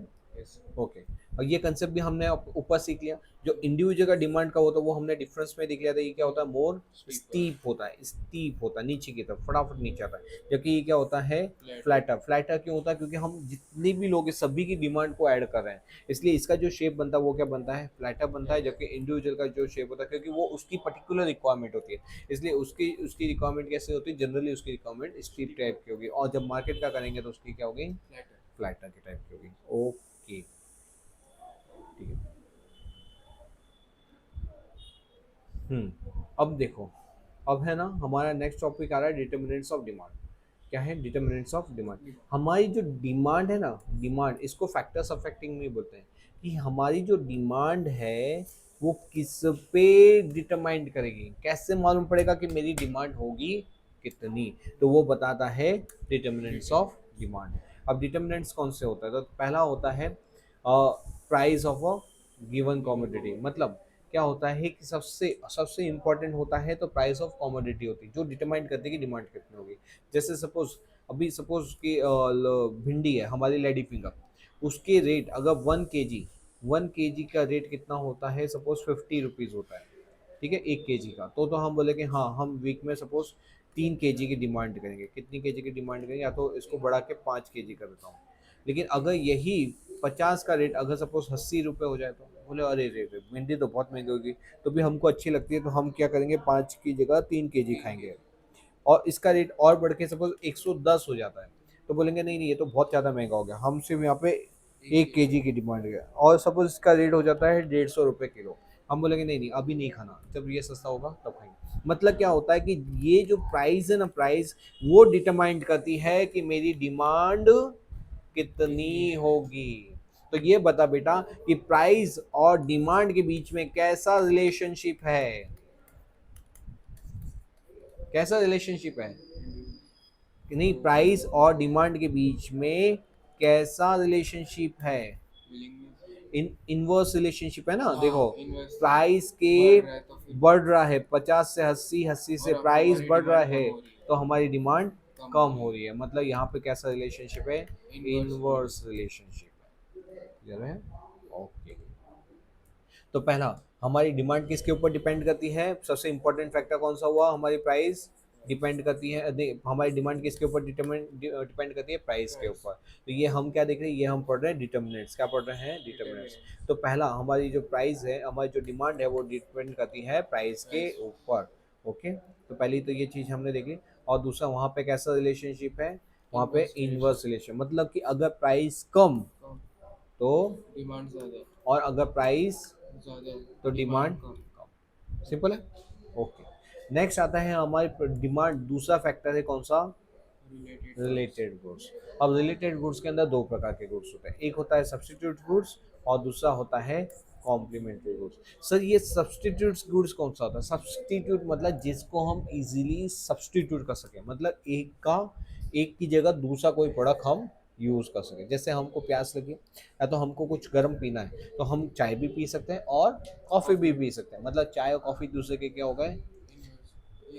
ओके। और ये कंसेप्ट भी हमने ऊपर सीख लिया, जो इंडिविजुअल का डिमांड का होता है वो हमने डिफरेंस में दिख लिया था, ये क्या होता है मोर स्टीप होता है, स्टीप होता है नीचे की तरफ फटाफट नीचे आता है, जबकि ये क्या होता है फ्लैटर। फ्लैटर क्यों होता है, क्योंकि हम जितने भी लोग हैं सभी की डिमांड को ऐड कर रहे हैं, इसलिए इसका जो शेप बनता है वो क्या बनता है फ्लैटर बनता है, जबकि इंडिविजुअल का जो शेप होता है क्योंकि वो उसकी पर्टिकुलर रिक्वायरमेंट होती है, इसलिए उसकी उसकी रिक्वायरमेंट कैसे होती है, जनरली उसकी रिक्वायरमेंट स्टीप टाइप की होगी, और जब मार्केट का करेंगे तो उसकी क्या होगी फ्लैटर की टाइप की होगी, ओके ठीक है। अब देखो, अब है ना हमारा नेक्स्ट टॉपिक आ रहा है डिटर्मिनेंट्स ऑफ डिमांड। क्या है डिटर्मिनेंट्स ऑफ डिमांड, हमारी जो डिमांड है ना, डिमांड इसको फैक्टर्स अफेक्टिंग में बोलते हैं, कि हमारी जो डिमांड है वो किस पे डिटरमाइन करेगी, कैसे मालूम पड़ेगा कि मेरी डिमांड होगी कितनी, तो वो बताता है डिटर्मिनेंट्स ऑफ डिमांड। अब डिटर्मिनेंट्स कौन से होता है, तो पहला होता है price of a given commodity, मतलब क्या होता है कि सबसे सबसे इम्पोर्टेंट होता है तो प्राइस ऑफ कमोडिटी होती है जो डिटरमाइन करती है कि डिमांड कितनी होगी। जैसे सपोज अभी सपोज कि भिंडी है हमारी लेडी फिंगर, उसके रेट अगर 1 kg का रेट कितना होता है, सपोज 50 रुपीज़ होता है, ठीक है 1 kg का, तो हम बोले कि हाँ हम वीक में सपोज 3 kg की डिमांड करेंगे, कितनी kg की डिमांड करेंगे, या तो इसको बढ़ा के 5 kg कर देता हूँ। लेकिन अगर यही 50 का रेट अगर सपोज 80 रुपये हो जाए तो बोले अरे रे रे भिंडी तो बहुत महंगी होगी, तो भी हमको अच्छी लगती है तो हम क्या करेंगे 5 की जगह 3 kg खाएंगे, और इसका रेट और बढ़ के सपोज 110 हो जाता है तो बोलेंगे नहीं नहीं ये तो बहुत ज़्यादा महंगा हो गया, हम सिर्फ यहाँ पे 1 kg की डिमांड है, और सपोज इसका रेट हो जाता है 150 रुपये किलो, हम बोलेंगे नहीं नहीं अभी नहीं खाना, जब ये सस्ता होगा तब खाएंगे। मतलब क्या होता है कि ये जो प्राइस है ना, प्राइस वो डिटरमाइंड करती है कि मेरी डिमांड कितनी होगी। तो ये बता बेटा कि प्राइस और डिमांड के बीच में कैसा रिलेशनशिप है, कैसा रिलेशनशिप है, कि नहीं, प्राइस और डिमांड के बीच में कैसा रिलेशनशिप है, विलिंगनेस। इनवर्स रिलेशनशिप है ना। हाँ, देखो इन्वेस्ट प्राइस के बढ़ रहा है तो फिर बढ़ रहा है 50 से 80, 80 से और प्राइस हमारी बढ़ रहा डिमांड कम है हो रही है, तो हमारी डिमांड कम कम हो हो रही रही है, मतलब यहाँ पे कैसा रिलेशनशिप है, है। इनवर्स इनवर्स रिलेशनशिप है, क्लियर है, ओके। तो पहला, हमारी डिमांड किसके ऊपर डिपेंड करती है, सबसे इंपॉर्टेंट फैक्टर कौन सा हुआ, हमारी प्राइस डिपेंड करती है, हमारी डिमांड किसके ऊपर डिपेंड करती है, प्राइस के प्राइस। ऊपर। तो ये हम क्या देख रहे हैं, ये हम पढ़ रहे हैं डिटर्मिनेंट्स, क्या पढ़ रहे हैं, डिटर्मिनेंट्स। तो पहला, हमारी जो प्राइस है, हमारी जो डिमांड है वो डिपेंड करती है प्राइस के प्राइस। ऊपर, ओके। तो पहली तो ये चीज़ हमने देखी। और दूसरा, वहाँ पे कैसा रिलेशनशिप है, वहाँ पे इनवर्स इनवर्स रिलेशन। रिलेशन, मतलब कि अगर प्राइस कम कम, तो, डिमांड ज्यादा, और अगर प्राइस ज्यादा तो डिमांड डिमांड कम। कम, सिंपल है, ओके। नेक्स्ट आता है हमारी डिमांड, दूसरा फैक्टर है कौन सा, रिलेटेड गुड्स। Related goods. अब रिलेटेड गुड्स के अंदर दो प्रकार के गुड्स होते हैं, एक होता है सब्स्टिट्यूट गुड्स और दूसरा होता है कॉम्प्लीमेंट्री गुड्स। सर ये सब्स्टिट्यूट गुड्स कौन सा होता है, सब्स्टिट्यूट मतलब जिसको हम इजीली सब्स्टिट्यूट कर सकें, मतलब एक की जगह दूसरा कोई प्रोडक्ट हम यूज़ कर सकें। जैसे हमको प्यास लगी या तो हमको कुछ गर्म पीना है तो हम चाय भी पी सकते हैं और कॉफ़ी भी पी सकते हैं, मतलब चाय और कॉफ़ी दूसरे के क्या हो गए,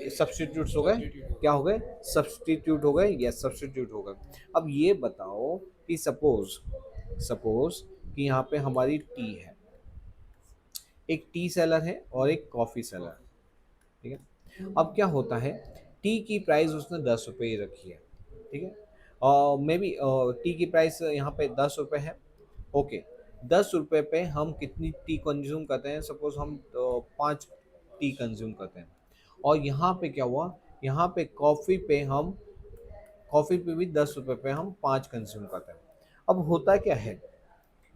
सब्स्टिट्यूट्स हो गए, सब्स्टिट्यूट। क्या हो गए, सब्स्टिट्यूट हो गए, यस सब्स्टिट्यूट हो गए। अब ये बताओ कि सपोज सपोज कि यहाँ पे हमारी टी है, एक टी सेलर है और एक कॉफ़ी सेलर, ठीक है। अब क्या होता है, टी की प्राइस उसने 10 रुपये ही रखी है, ठीक है। और मे बी टी की प्राइस यहाँ पे 10 रुपये है, ओके। 10 रुपये पे हम कितनी टी कंज्यूम करते हैं, सपोज हम 5 टी कंज्यूम करते हैं। और यहाँ पे क्या हुआ, यहाँ पे कॉफ़ी पे भी 10 रुपये पे हम 5 कंज्यूम करते हैं। अब होता क्या है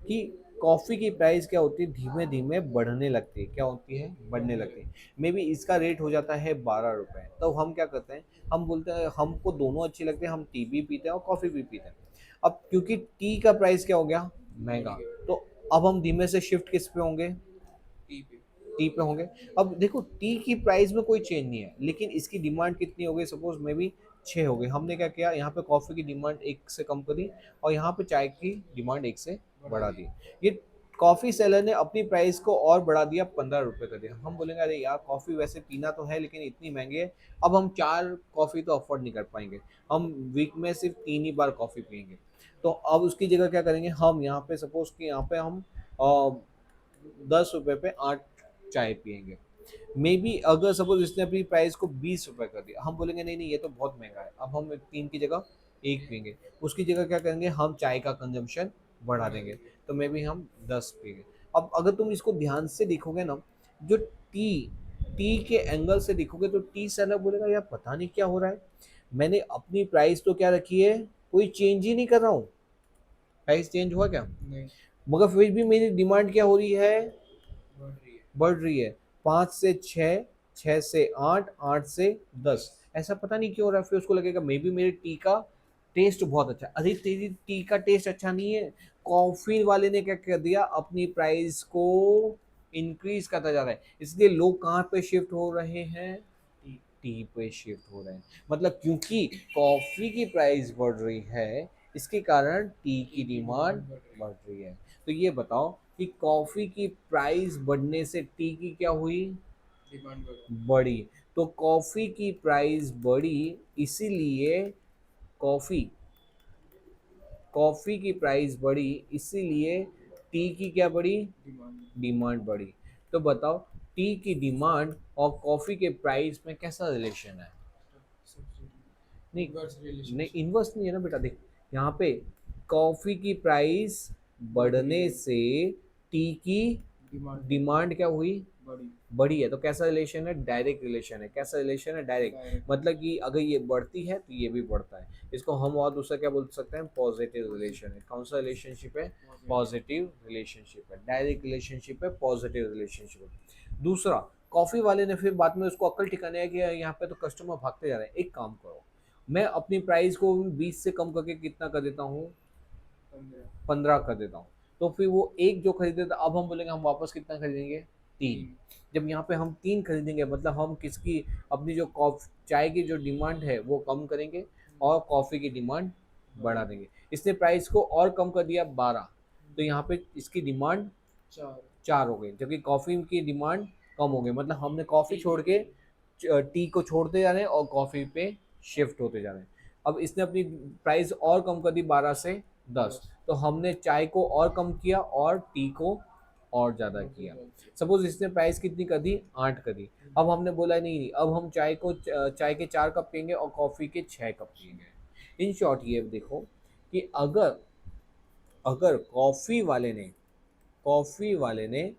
कि कॉफ़ी की प्राइस क्या होती है, धीमे धीमे बढ़ने लगती है, क्या होती है, बढ़ने लगती है। मे बी इसका रेट हो जाता है 12 रुपये, तो हम क्या करते हैं, हम बोलते हैं हमको दोनों अच्छी लगती है, हम टी भी पीते हैं और कॉफ़ी भी पीते हैं। अब क्योंकि टी का प्राइस क्या हो गया, बढ़ महंगा, गया। तो अब हम धीमे से शिफ्ट किस पे होंगे, टी पे। टी पे होंगे। अब देखो टी की प्राइस में कोई चेंज नहीं है, लेकिन इसकी डिमांड कितनी हो गई, सपोज मे बी 6 हो गई। हमने क्या किया, यहाँ पे कॉफ़ी की डिमांड 1 से कम करी और यहाँ पे चाय की डिमांड 1 से बढ़ा बढ़ा दी। दी। ये कॉफ़ी सेलर ने अपनी प्राइस को और बढ़ा दिया, 15 रुपये कर दिया। हम बोलेंगे अरे यार कॉफ़ी वैसे पीना तो है लेकिन इतनी महंगी है, अब हम 4 कॉफ़ी तो अफोर्ड नहीं कर पाएंगे, हम वीक में सिर्फ 3 ही बार कॉफ़ी पियेंगे। तो अब उसकी जगह क्या करेंगे, हम यहाँ पे सपोज कि यहाँ पे हम 10 रुपये पे 8 चाय पियेंगे। मे बी अगर सपोज इसने अपनी प्राइस को 20 रुपये कर दिया, हम बोलेंगे नहीं नहीं ये तो बहुत महंगा है, अब हम 3 की जगह 1 पियेंगे। उसकी जगह क्या करेंगे, हम चाय का कंजम्पशन बढ़ा बढ़ा देंगे, दी। तो मे बी हम 10 पियेंगे। अब अगर तुम इसको ध्यान से देखोगे ना, जो टी टी के एंगल से देखोगे तो टी सेलर बोलेगा यार पता नहीं क्या हो रहा है, मैंने अपनी प्राइस तो क्या रखी है, कोई चेंज ही नहीं कर रहा हूँ, प्राइस चेंज हुआ क्या, नहीं, मगर फिर भी मेरी डिमांड क्या हो रही है, बढ़ रही है। बढ़ रही है। 5 से 6, 6 से 8, 8 से 10, ऐसा पता नहीं क्यों हो रहा है। फिर उसको लगेगा मे बी मेरे टी का टेस्ट बहुत अच्छा है, अरे तेरी टी का टेस्ट अच्छा नहीं है, कॉफी वाले ने क्या कर दिया, अपनी प्राइस को इंक्रीज करता जा रहा है, इसलिए लोग कहाँ पे शिफ्ट हो रहे हैं, टी। टी पे शिफ्ट हो रहे हैं। मतलब क्योंकि कॉफी की प्राइस बढ़ रही है, इसके कारण टी की टी की डिमांड डिमांड बढ़ रही बढ़ है। रही है। तो ये बताओ कि कॉफी की प्राइस बढ़ने से टी की क्या हुई, डिमांड बढ़ा। बढ़ी। तो कॉफी की प्राइस बढ़ी, इसीलिए कॉफी कॉफी की प्राइस बढ़ी, इसीलिए टी की क्या बढ़ी, डिमांड। डिमांड बढ़ी। तो बताओ टी की डिमांड और कॉफी के प्राइस में कैसा रिलेशन है, सब्स्टिट्यूट। नहीं, इनवर्स नहीं रिलेशनशिप। इन्वर्स नहीं है ना बेटा, देख यहाँ पे कॉफी की प्राइस बढ़ रही बढ़ने है। से टी की डिमांड डिमांड क्या हुई, बढ़ी। बढ़ी है। तो कैसा रिलेशन है, डायरेक्ट रिलेशन है, कैसा रिलेशन है, डायरेक्ट, डायरेक्ट मतलब रिलेशन। कि अगर ये बढ़ती है तो ये भी बढ़ता है। इसको हम और दूसरा क्या बोल सकते हैं, पॉजिटिव रिलेशन पॉजिटिव। है। कौन सा रिलेशनशिप है, पॉजिटिव। पॉजिटिव रिलेशनशिप है, डायरेक्ट रिलेशनशिप है, पॉजिटिव रिलेशनशिप है। दूसरा, कॉफी वाले ने फिर बाद में उसको अक्ल ठिकाने है कि यहाँ पे तो कस्टमर भागते जा रहे हैं, एक काम करो मैं अपनी प्राइस को 20 से कम करके कितना कर देता हूँ, 15। 15 कर देता हूँ। तो फिर वो एक जो खरीदे था, अब हम बोलेंगे हम वापस कितना खरीदेंगे, 3। तीन। जब यहाँ पे हम 3 खरीदेंगे मतलब हम किसकी, अपनी जो कॉफ चाय की जो डिमांड है वो कम करेंगे और कॉफ़ी की डिमांड बढ़ा देंगे। इसने प्राइस को और कम कर दिया 12, तो यहाँ पे इसकी डिमांड चार। 4 हो गई, जबकि कॉफ़ी की डिमांड कम हो गई। मतलब हमने कॉफ़ी छोड़ के टी को छोड़ते जा रहे हैं और कॉफ़ी पे शिफ्ट होते जा रहे हैं। अब इसने अपनी प्राइस और कम कर दी 12 से 10, तो हमने चाय को और कम किया और टी को और ज़्यादा किया। सपोज इसने प्राइस कितनी कर दी, 8 कर दी। अब हमने बोला नहीं नहीं, अब हम चाय के 4 कप पियेंगे और कॉफ़ी के 6 कप पियेंगे। इन शॉर्ट ये देखो कि अगर अगर कॉफ़ी वाले ने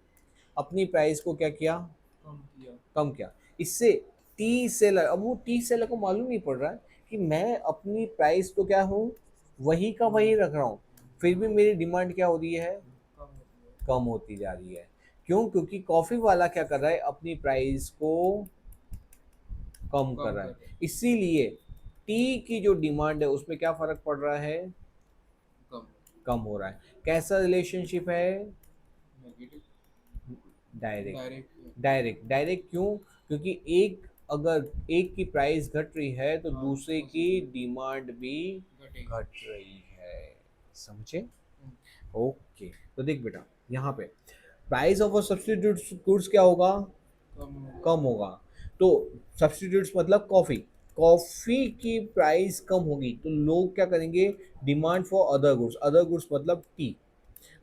अपनी प्राइस को क्या किया, कम किया। कम किया। इससे टी सेलर, अब वो टी सेलर को मालूम नहीं पड़ रहा है कि मैं अपनी प्राइस तो क्या हूँ, वही का वही रख रहा हूँ, फिर भी मेरी डिमांड क्या हो रही है, कम होती है। कम होती जा रही है। क्यों? क्योंकि कॉफ़ी वाला क्या कर रहा है, अपनी प्राइस को कम कर कम रहा कर है। रहे हैं। इसीलिए टी की जो डिमांड है उसमें क्या फर्क पड़ रहा है, कम। कम हो रहा है। कैसा रिलेशनशिप है, नेगेटिव। डायरेक्ट। डायरेक्ट। डायरेक्ट क्यों? क्योंकि अगर एक की प्राइस घट रही है तो हाँ, दूसरे की दूसरी डिमांड भी घटेगी। घट रही है। समझे? ओके, तो देख बेटा, यहाँ पे price of a substitute goods क्या होगा, कम होगा। कम होगा। तो सब्स्टिट्यूट्स मतलब कॉफ़ी, कॉफ़ी की प्राइस कम होगी तो लोग क्या करेंगे, डिमांड फॉर अदर गुड्स मतलब टी,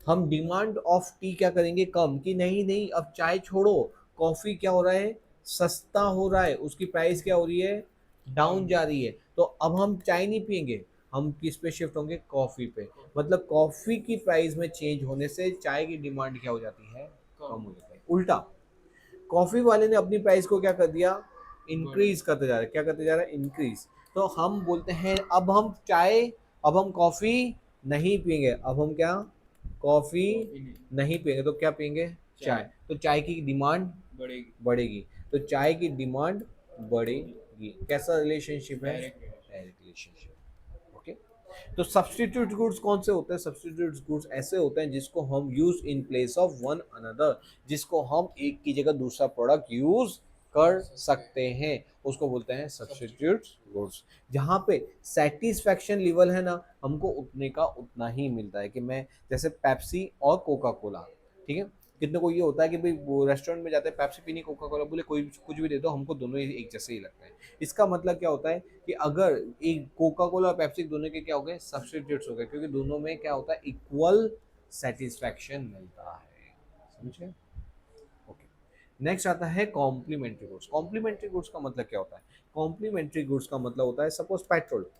हम डिमांड ऑफ टी क्या करेंगे, कम, कि नहीं नहीं अब चाय छोड़ो, कॉफ़ी क्या हो रहा है, सस्ता हो रहा है, उसकी प्राइस क्या हो रही है, डाउन डाउन। जा रही है, तो अब हम चाय नहीं पियेंगे, हम किस पे शिफ्ट होंगे, कॉफ़ी पे। मतलब कॉफ़ी की प्राइस में चेंज होने से चाय की डिमांड क्या हो जाती है, कम। कम हो जाती है। उल्टा कॉफ़ी वाले ने अपनी प्राइस को क्या कर दिया, बढ़ा। इंक्रीज करते जा रहे हैं, क्या करते जा रहे हैं, इंक्रीज। तो हम बोलते हैं अब हम कॉफ़ी नहीं पियेंगे, अब हम क्या, कॉफ़ी कॉफी नहीं। नहीं पियेंगे तो क्या पियेंगे, चाय। चाय। तो चाय की डिमांड बढ़ेगी। बढ़ेगी, तो चाय की डिमांड बढ़ेगी। कैसा रिलेशनशिप है, डायरेक्ट। Direct relationship. ओके, तो सब्स्टिट्यूट गुड्स कौन से होते हैं, सब्स्टिट्यूट गुड्स ऐसे होते हैं जिसको हम use in place of one another, जिसको हम एक की जगह दूसरा प्रोडक्ट यूज कर सकते हैं, उसको बोलते हैं सब्स्टिट्यूट गुड्स। जहाँ पे सेटिस्फैक्शन लेवल है ना, हमको उतने का उतना ही मिलता है, कि मैं जैसे पेप्सी और कोका कोला, ठीक है, कितने को ये होता है कि भाई वो रेस्टोरेंट में जाते हैं, पेप्सी पीनी, कोका कोला, बोले कोई कुछ भी दे दो, हमको दोनों ही एक जैसे ही लगता है। इसका मतलब क्या होता है कि अगर एक कोका कोला और पेप्सी दोनों के क्या हो गए, सब्स्टिट्यूट्स हो गए, क्योंकि दोनों में क्या होता है, इक्वल सेटिस्फैक्शन मिलता है। समझे? ओके, नेक्स्ट आता है कॉम्प्लीमेंट्री गुड्स। कॉम्प्लीमेंट्री गुड्स का मतलब क्या होता है, कॉम्प्लीमेंट्री गुड्स का मतलब होता है, सपोज पेट्रोल,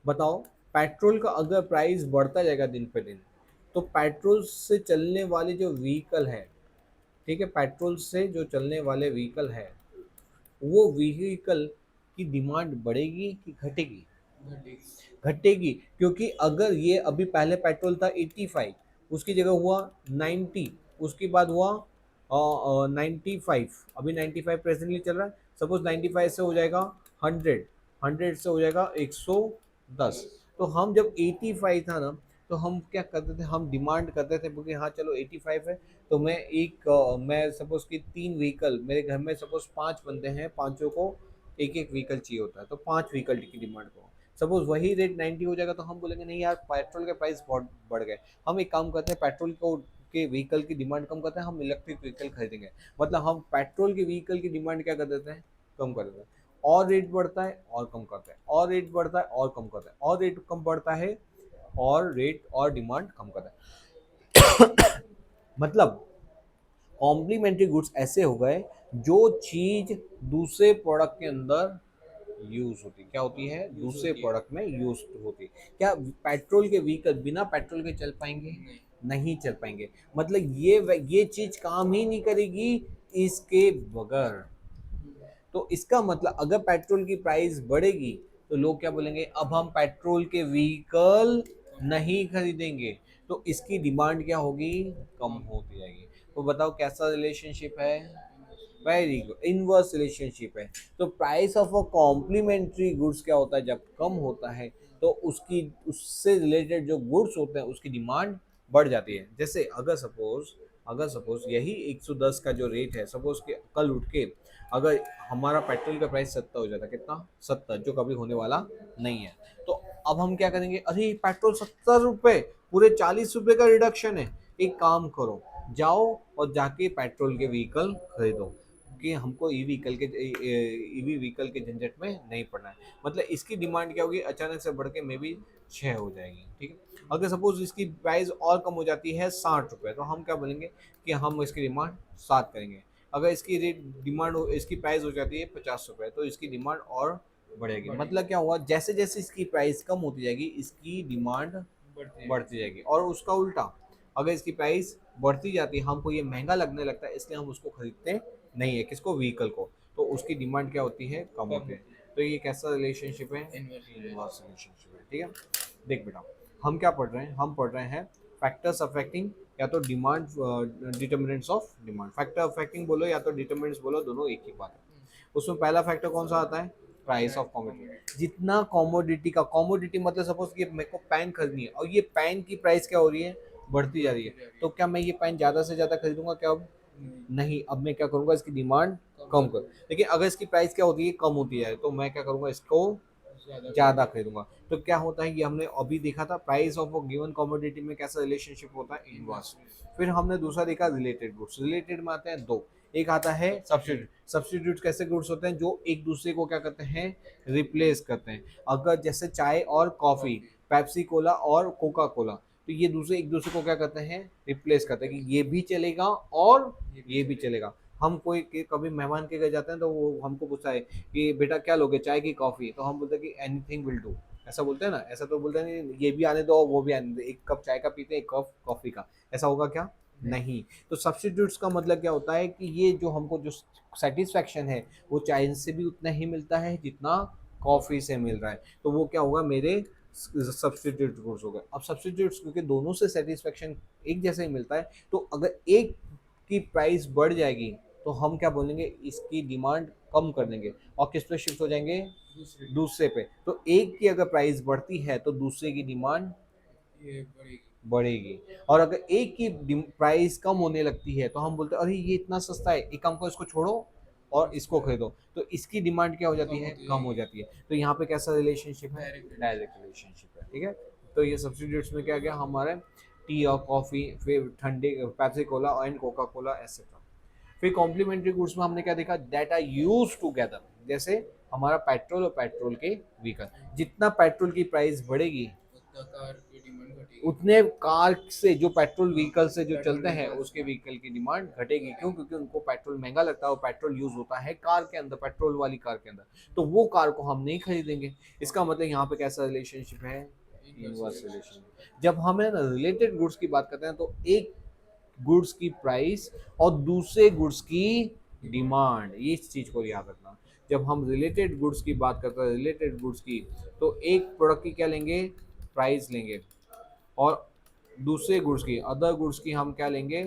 बताओ, पेट्रोल का अगर प्राइस बढ़ता जाएगा दिन पे दिन, तो पेट्रोल से चलने वाले जो व्हीकल है, ठीक है, पेट्रोल से जो चलने वाले व्हीकल है, वो व्हीकल की डिमांड बढ़ेगी कि घटेगी, घटेगी। घटेगी। क्योंकि अगर ये अभी पहले पेट्रोल था 85, उसकी जगह हुआ 90, उसके बाद हुआ 95, अभी 95 प्रेजेंटली चल रहा है, सपोज 95 से हो जाएगा 100, 100 से हो जाएगा 110। तो हम जब 85 था ना, तो हम क्या करते थे, हम डिमांड करते थे, क्योंकि हाँ चलो 85 है, तो मैं सपोज कि 3 व्हीकल, मेरे घर में सपोज 5 बंदे हैं, पांचों को एक एक व्हीकल चाहिए होता है, तो 5 व्हीकल की डिमांड को, सपोज वही रेट 90 हो जाएगा, तो हम बोलेंगे नहीं यार, पेट्रोल के प्राइस बहुत बढ़ गए, हम एक काम करते हैं, पेट्रोल को के व्हीकल की डिमांड कम करते हैं, हम इलेक्ट्रिक व्हीकल खरीदेंगे। मतलब हम पेट्रोल के व्हीकल की डिमांड क्या कर देते हैं, कम कर देते हैं, और रेट बढ़ता है और कम करते हैं, और रेट बढ़ता है और कम करते हैं, और रेट कम बढ़ता है और रेट और डिमांड कम करता है। मतलब कॉम्प्लीमेंट्री गुड्स ऐसे हो गए जो चीज दूसरे प्रोडक्ट के अंदर यूज होती, क्या होती है, दूसरे होती है। प्रोडक्ट में यूज होती। क्या पेट्रोल के व्हीकल बिना पेट्रोल के चल पाएंगे, नहीं। नहीं चल पाएंगे। मतलब ये चीज काम ही नहीं करेगी इसके बगैर। तो इसका मतलब अगर पेट्रोल की प्राइस बढ़ेगी तो लोग क्या बोलेंगे, अब हम पेट्रोल के व्हीकल नहीं खरीदेंगे, तो इसकी डिमांड क्या होगी, कम कम। होती जाएगी। तो बताओ कैसा रिलेशनशिप है, वेरी गुड, इनवर्स रिलेशनशिप है। तो price of a complementary goods क्या होता है, जब कम होता है तो उसकी उससे रिलेटेड जो गुड्स होते हैं उसकी डिमांड बढ़ जाती है। जैसे अगर सपोज यही 110 का जो रेट है, सपोज कि कल उठ के अगर हमारा पेट्रोल का प्राइस 70 हो जाता, कितना 70, जो कभी होने वाला नहीं है, तो अब हम क्या करेंगे, अरे पेट्रोल 70 रुपए, पूरे 40 रुपए का रिडक्शन है। एक काम करो, जाओ और जाके पेट्रोल के व्हीकल खरीदो, कि हमको ईवी व्हीकल के झंझट में नहीं पड़ना है। मतलब इसकी डिमांड क्या होगी, अचानक से बढ़ के मे बी 6 हो जाएगी, ठीक है। अगर सपोज इसकी प्राइस और कम हो जाती है 60 रुपये, तो हम क्या बोलेंगे कि हम इसकी डिमांड 7 करेंगे। अगर इसकी रेट डिमांड इसकी प्राइस हो जाती है 50 रुपये, तो इसकी डिमांड और बढ़ेगी। मतलब क्या हुआ, जैसे जैसे इसकी प्राइस कम होती जाएगी इसकी डिमांड बढ़ती जाएगी। और उसका उल्टा, अगर इसकी प्राइस बढ़ती जाती है, हमको ये महंगा लगने लगता है, इसलिए हम उसको खरीदते नहीं है, किसको, व्हीकल को, तो उसकी डिमांड क्या होती है, कम होती है। तो ये कैसा रिलेशनशिप है, इनवर्स रिलेशनशिप है, ठीक है। देख बेटा, हम क्या पढ़ रहे हैं, हम पढ़ रहे हैं फैक्टर्स अफेक्टिंग, या तो demand, determinants of demand. Factor affecting बोलो या तो डिटर्मिनेंट्स बोलो, दोनों एक ही बात है। उसमें पहला फैक्टर कौन सा आता है, प्राइस ऑफ कमोडिटी। जितना कमोडिटी का, कमोडिटी मतलब सपोज कि मेरे को पेन खरीदनी है और ये पेन की प्राइस क्या हो रही है, बढ़ती जा रही है, तो क्या मैं ये पेन ज़्यादा से ज़्यादा खरीदूंगा क्या, अब नहीं, अब मैं क्या करूंगा, इसकी डिमांड कम कर। लेकिन अगर इसकी प्राइस क्या होती है, कम होती है, तो मैं क्या करूंगा, इसको ज़्यादा खरीदूंगा। तो क्या होता है, ये हमने अभी देखा था, प्राइस ऑफ गिवन कमोडिटी में कैसा रिलेशनशिप होता है, इनवर्स। फिर हमने दूसरा देखा रिलेटेड गुड्स। रिलेटेड में आते हैं दो, एक आता है सब्स्टिट्यूट। सब्स्टिट्यूट कैसे गुड्स होते हैं, जो एक दूसरे को क्या करते हैं, रिप्लेस करते हैं। अगर जैसे चाय और कॉफी, पेप्सी कोला और कोका कोला, तो ये दूसरे एक दूसरे को क्या करते हैं, रिप्लेस करते हैं, कि ये भी चलेगा और ये भी चलेगा। हम कोई कभी मेहमान के घर जाते हैं, तो वो हमको पूछता है कि बेटा क्या लोगे, चाय की कॉफी, तो हम बोलते हैं कि एनीथिंग विल डू, ऐसा बोलते हैं ना। ऐसा तो बोलते हैं नहीं, ये भी आने दो और वो भी आने दो, एक कप चाय का पीते हैं, एक कप कॉफी का, ऐसा होगा क्या, नहीं। तो सब्स्टिट्यूट्स का मतलब क्या होता है, कि ये जो हमको जो सेटिस्फैक्शन है, वो चाय से भी उतना ही मिलता है जितना कॉफी से मिल रहा है, तो वो क्या होगा, मेरे सब्स्टिट्यूट गुड्स हो गए। अब सब्स्टिट्यूट्स क्योंकि दोनों से सेटिस्फैक्शन एक जैसा ही मिलता है, तो अगर एक की प्राइस बढ़ जाएगी, तो हम क्या बोलेंगे, इसकी डिमांड कम कर देंगे और किस पे शिफ्ट हो जाएंगे, दूसरे पे। तो एक की अगर प्राइस बढ़ती है, तो दूसरे की डिमांड बढ़ेगी। और अगर एक की प्राइस कम होने लगती है, तो हम बोलते हैं अरे ये इतना सस्ता है, एक काम करो, इसको छोड़ो और इसको खरीदो, तो इसकी डिमांड क्या हो जाती है, कम हो जाती है। तो यहाँ पे कैसा रिलेशनशिप है, डायरेक्ट रिलेशनशिप है, ठीक है। तो ये सब्स्टिट्यूट्स में क्या गया हमारे, टी और कॉफी, फिर ठंडे Pepsi Cola and Coca Cola etcetera. फिर कॉम्प्लीमेंट्री गुड्स में हमने क्या देखा, दैट आर यूज टूगेदर। जैसे हमारा पेट्रोल और पेट्रोल के व्हीकल, जितना पेट्रोल की प्राइस बढ़ेगी, उतने कार से, जो पेट्रोल व्हीकल से जो चलते हैं, उसके व्हीकल की डिमांड घटेगी। क्यों, क्योंकि उनको पेट्रोल महंगा लगता है और पेट्रोल यूज होता है कार के अंदर, पेट्रोल वाली कार के अंदर, तो वो कार को हम नहीं खरीदेंगे। इसका मतलब यहाँ पे कैसा रिलेशनशिप है, इनवर्स रिलेशनशिप। जब हम है ना रिलेटेड गुड्स की बात करते हैं, तो एक गुड्स की प्राइस और दूसरे गुड्स की डिमांड, ये इस चीज को याद रखना। जब हम रिलेटेड गुड्स की बात करते हैं, रिलेटेड गुड्स की, तो एक प्रोडक्ट की क्या लेंगे, प्राइस लेंगे, और दूसरे गुड्स की, अदर गुड्स की हम क्या लेंगे,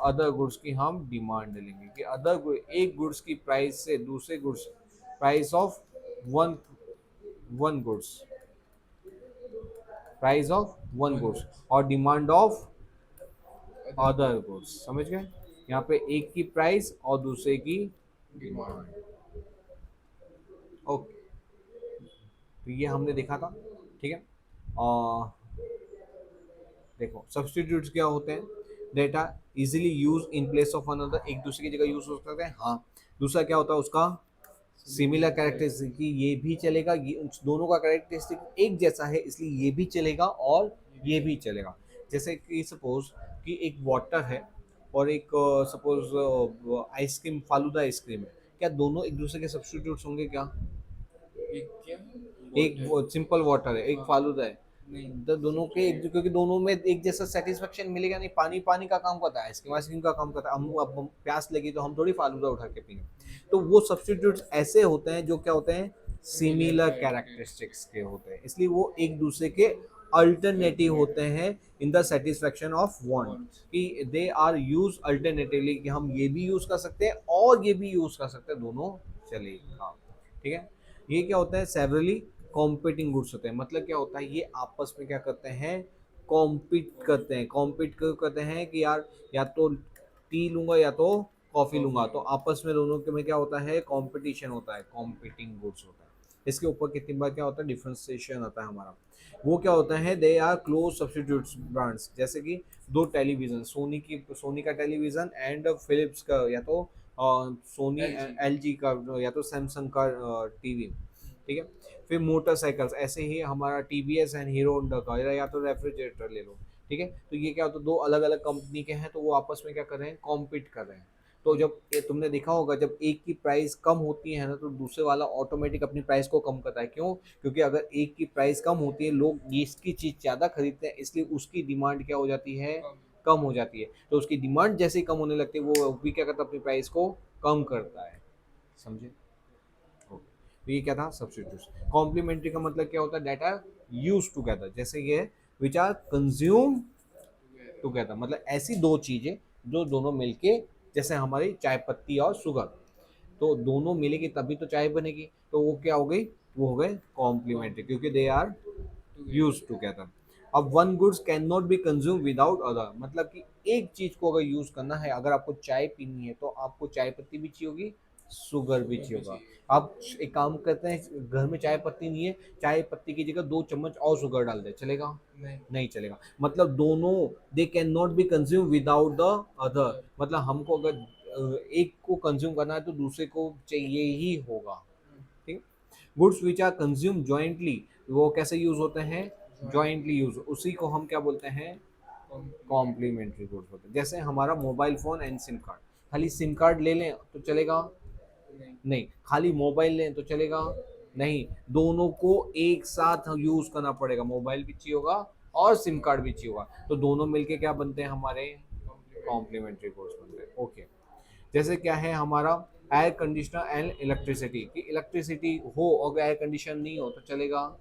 अदर गुड्स की हम डिमांड लेंगे, कि एक गुड्स की प्राइस से दूसरे goods, price of one one goods, price of one goods और डिमांड ऑफ अदर गुड्स, समझ गए। यहाँ पे एक की प्राइस और दूसरे की डिमांड, ओके। तो ये हमने देखा था, ठीक है। और देखो सब्स्टिट्यूट्स क्या होते हैं, data easily use in place of another, एक दूसरे की जगह यूज हो सकते हैं, हाँ। दूसरा क्या होता है उसका, सिमिलर कैरेक्टरिस्टिक, ये भी चलेगा, ये उन दोनों का कैरेक्टरिस्टिक एक जैसा है, इसलिए ये भी चलेगा और ये भी चलेगा। जैसे कि सपोज कि एक वाटर है और एक सपोज आइसक्रीम, फालूदा आइसक्रीम है, क्या दोनों एक दूसरे के सब्स्टिट्यूट्स होंगे क्या, एक सिंपल वाटर है, एक फालूदा है, तो दोनों के क्योंकि दोनों में एक जैसा सेटिस्फेक्शन मिलेगा नहीं। पानी पानी का काम करता है, आइसक्रीम आइसक्रीम का काम करता है। हम अब प्यास लगी तो हम थोड़ी फालूदा उठा के पिएंगे। तो वो सब्स्टिट्यूट्स ऐसे होते हैं जो क्या होते हैं, सिमिलर कैरेक्टरिस्टिक्स के होते हैं, इसलिए वो एक दूसरे के अल्टरनेटिव होते हैं in the satisfaction of want, कि दे आर यूज अल्टरनेटिवली, कि हम ये भी यूज कर सकते हैं और ये भी यूज कर सकते हैं, दोनों चलेगा, ठीक है। ये क्या होता है, सेवरली कॉम्पिटिंग गुड्स होते हैं। मतलब क्या होता है, ये आपस में क्या करते हैं, कॉम्पीट करते हैं। कॉम्पीट क्यों करते हैं कि यार या तो टी लूंगा या तो कॉफी लूंगा, तो आपस में दोनों के में क्या होता है, कंपटीशन होता है, कॉम्पिटिंग गुड्स होता है। इसके ऊपर कितनी बार क्या होता है, डिफरेंशिएशन आता है हमारा। वो क्या होता है, they are close substitutes brands, जैसे कि दो टेलीविजन, सोनी का टेलीविजन एंड फिलिप्स का, या तो सोनी LG। एलजी का, या तो सैमसंग का टीवी। ठीक है। फिर मोटरसाइकिल्स, ऐसे ही हमारा टीवीएस एंड हीरो होंडा का, या तो रेफ्रिजरेटर ले लो। ठीक है। तो ये क्या होता है, दो अलग अलग कंपनी के हैं, तो वो आपस में क्या कर रहे हैं, कॉम्पीट कर रहे हैं। तो जब ये तुमने देखा होगा, जब एक की प्राइस कम होती है ना, तो दूसरे वाला ऑटोमेटिक अपनी प्राइस को कम करता है। क्यों? क्योंकि अगर एक की प्राइस कम होती है, लोग इसकी चीज़ ज़्यादा खरीदते हैं, इसलिए उसकी डिमांड क्या हो जाती है, कम। कम हो जाती है। तो उसकी डिमांड जैसे ही कम होने लगती है, वो भी क्या करता है, अपनी प्राइस को कम करता है। समझे? ओके। तो ये क्या था, सब्स्टिट्यूशन। कॉम्प्लीमेंट्री का मतलब क्या होता है, डेटा यूज टुगेदर, जैसे ये विच आर कंज्यूम टुगेदर, मतलब ऐसी दो चीजें जो दोनों मिलके, जैसे हमारी चाय पत्ती और शुगर, तो दोनों मिलेगी तभी तो चाय बनेगी, तो वो क्या हो गई, वो हो गए कॉम्प्लीमेंट्री, क्योंकि दे आर यूज टुगेदर। अब one goods can not be consume without other, मतलब कि एक चीज को अगर यूज करना है, अगर आपको चाय पीनी है तो आपको चाय पत्ती भी चाहिए होगी, शुगर भी चाहिए होगा। आप एक काम करते हैं, घर में चाय पत्ती नहीं है, चाय पत्ती की जगह 2 चम्मच और शुगर डाल दे, चलेगा? नहीं। नहीं चलेगा। मतलब दोनों, they can not be consume without the other, मतलब हमको अगर एक को कंज्यूम करना है तो दूसरे को चाहिए ही होगा। ठीक। Goods which are consume jointly, वो कैसे यूज होते हैं, जॉइंटली यूज, उसी को हम क्या बोलते हैं, कॉम्प्लीमेंट्री गुड्स होते हैं। जैसे हमारा mobile phone and SIM card, खाली सिम कार्ड ले लें तो चलेगा? नहीं। नहीं। खाली मोबाइल लें तो चलेगा? नहीं। दोनों को एक साथ यूज करना पड़ेगा, मोबाइल भी चाहिए होगा और सिम कार्ड भी चाहिए होगा, तो दोनों मिलके क्या बनते हैं, हमारे कॉम्प्लीमेंट्री कोर्स बनते हैं। ओके। जैसे क्या है हमारा, एयर कंडीशनर एंड इलेक्ट्रिसिटी, कि इलेक्ट्रिसिटी हो और एयर कंडीशन नहीं हो तो चलेगा?